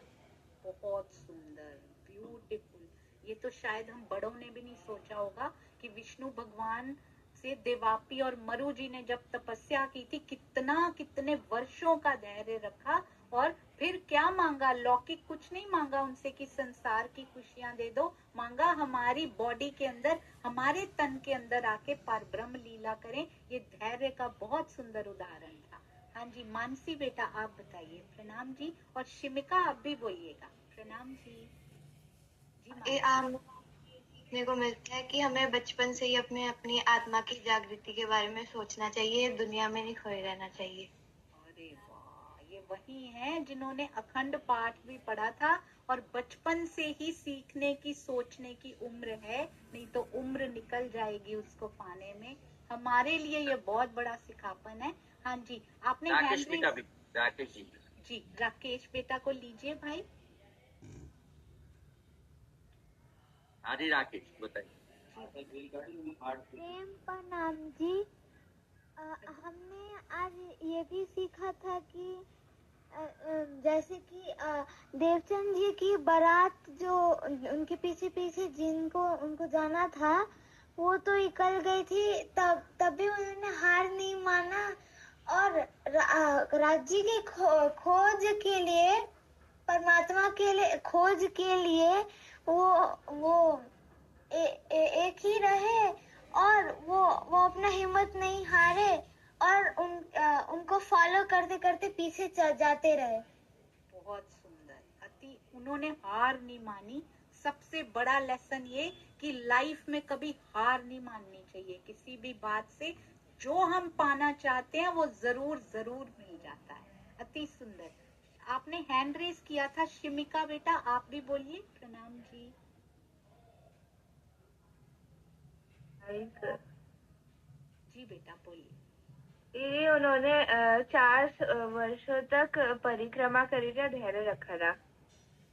बहुत सुंदर, ब्यूटीफुल। ये तो शायद हम बड़ों ने भी नहीं सोचा होगा कि विष्णु भगवान से देवापी और मरु जी ने जब तपस्या की थी, कितने वर्षों का धैर्य रखा और फिर क्या मांगा? लौकिक कुछ नहीं मांगा उनसे कि संसार की खुशियां दे दो, मांगा हमारी बॉडी के अंदर, हमारे तन के अंदर आके परब्रह्म लीला करें। ये धैर्य का बहुत सुंदर उदाहरण था। हाँ जी, मानसी बेटा आप बताइए। प्रणाम जी। और शिमिका आप भी बोलिएगा। प्रणाम जी। सीखने को मिलता है कि हमें बचपन से ही अपनी आत्मा की जागृति के बारे में सोचना चाहिए, दुनिया में नहीं खोए रहना चाहिए। अरे वाह, ये वही हैं जिन्होंने अखंड पाठ भी पढ़ा था और बचपन से ही सीखने की, सोचने की उम्र है, नहीं तो उम्र निकल जाएगी उसको पाने में। हमारे लिए ये बहुत बड़ा सिखापन है। हाँ जी, आपने राकेश बेटा भी, राकेश जी, राकेश बेटा को लीजिए भाई। आदि राकेश बताइए। प्रणाम जी। हमने आज ये भी सीखा था कि जैसे कि देवचंद जी की बारात जो उनके पीछे पीछे जिनको उनको जाना था वो तो निकल गई थी, तब भी उन्होंने हार नहीं माना और राज्य की खोज के लिए, परमात्मा के लिए खोज के लिए वो एक ही रहे और वो अपना हिम्मत नहीं हारे और उनको फॉलो करते करते पीछे जाते रहे। बहुत सुंदर। अति उन्होंने हार नहीं मानी। सबसे बड़ा लेसन ये कि लाइफ में कभी हार नहीं माननी चाहिए किसी भी बात से। जो हम पाना चाहते हैं वो जरूर जरूर मिल जाता है। अति सुंदर। आपने हैंड रेज किया था शिमिका बेटा, आप भी बोलिए। प्रणाम जी। जी बेटा बोलिए। ये उन्होंने 4 वर्षों तक परिक्रमा करी थी, धैर्य रखा था।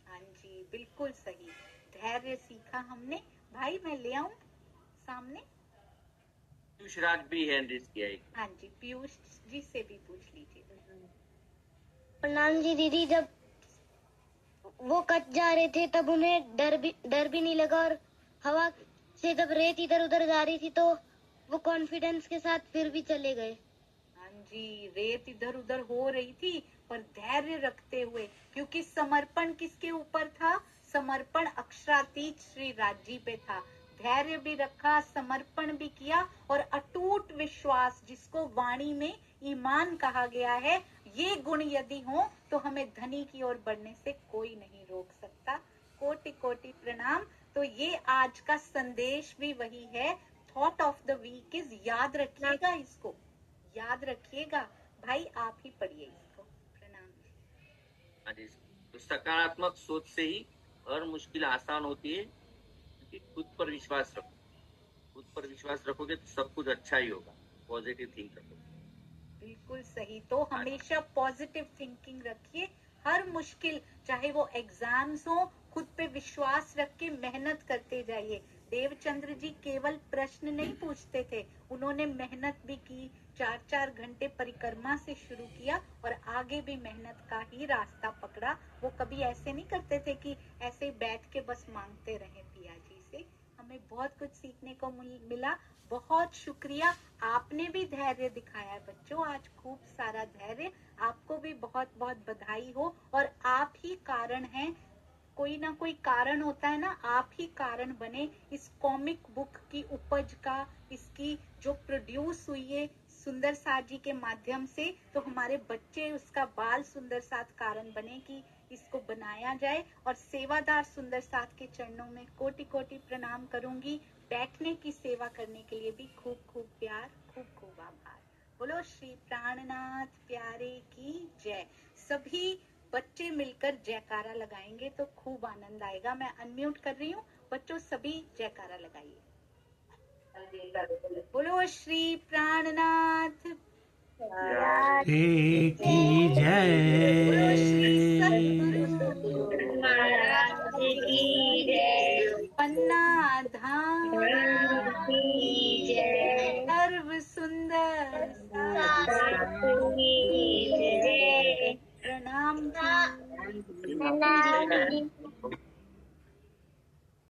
हाँ जी, बिल्कुल सही। धैर्य सीखा हमने। भाई मैं ले आऊं सामने? पीयूष राज भी हैंड रेज किया है। हाँ जी, पीयूष जी से भी पूछ लीजिए। प्रणाम जी दीदी। जब वो कट जा रहे थे तब उन्हें डर भी नहीं लगा और हवा से जब रेत इधर उधर जा रही थी तो वो कॉन्फिडेंस के साथ फिर भी चले गए। हाँ जी, रेत इधर उधर हो रही थी पर धैर्य रखते हुए, क्योंकि समर्पण किसके ऊपर था? समर्पण अक्षरातीत श्री राज्य पे था। धैर्य भी रखा, समर्पण भी किया और अटूट विश्वास, जिसको वाणी में ईमान कहा गया है, ये गुण यदि हो तो हमें धनी की ओर बढ़ने से कोई नहीं रोक सकता। कोटि कोटि प्रणाम। तो ये आज का संदेश भी वही है। Thought of the week is, याद रखिएगा इसको, याद रखिएगा। भाई आप ही पढ़िए इसको। प्रणाम। तो सकारात्मक सोच से ही हर मुश्किल आसान होती है, क्योंकि खुद पर विश्वास रखो। खुद पर विश्वास रखोगे तो सब कुछ अच्छा ही होगा। पॉजिटिव थिंक रखो। बिल्कुल सही। तो हमेशा पॉजिटिव थिंकिंग रखिए। हर मुश्किल, चाहे वो एग्जाम्स हो, खुद पे विश्वास रख के मेहनत करते जाइए। देवचंद्र जी केवल प्रश्न नहीं पूछते थे, उन्होंने मेहनत भी की। 4-4 घंटे परिक्रमा से शुरू किया और आगे भी मेहनत का ही रास्ता पकड़ा। वो कभी ऐसे नहीं करते थे कि ऐसे बैठ के बस मांगते रहे पिया जी से। हमें बहुत कुछ सीखने को मिला। बहुत शुक्रिया। आपने भी धैर्य दिखाया बच्चों, आज खूब सारा धैर्य। आपको भी बहुत बहुत बधाई हो। और आप ही कारण हैं, कोई ना कोई कारण होता है ना, आप ही कारण बने इस कॉमिक बुक की उपज का, इसकी जो प्रोड्यूस हुई है सुंदर साथ जी के माध्यम से। तो हमारे बच्चे, उसका बाल सुंदर साथ कारण बने कि इसको बनाया जाए। और सेवादार सुंदर साथ के चरणों में कोटि कोटि प्रणाम करूंगी। बैठने की सेवा करने के लिए भी खूब खूब प्यार, खूब खूब आभार। बोलो श्री प्राणनाथ प्यारे की जय। सभी बच्चे मिलकर जयकारा लगाएंगे तो खूब आनंद आएगा। मैं अनम्यूट कर रही हूँ, बच्चों सभी जयकारा लगाइए। बोलो श्री प्राणनाथ की जय। बोलो श्री सतगुरु महाराज की जय। पन्ना धाम की जय। सर्व सुंदर प्रणाम जी।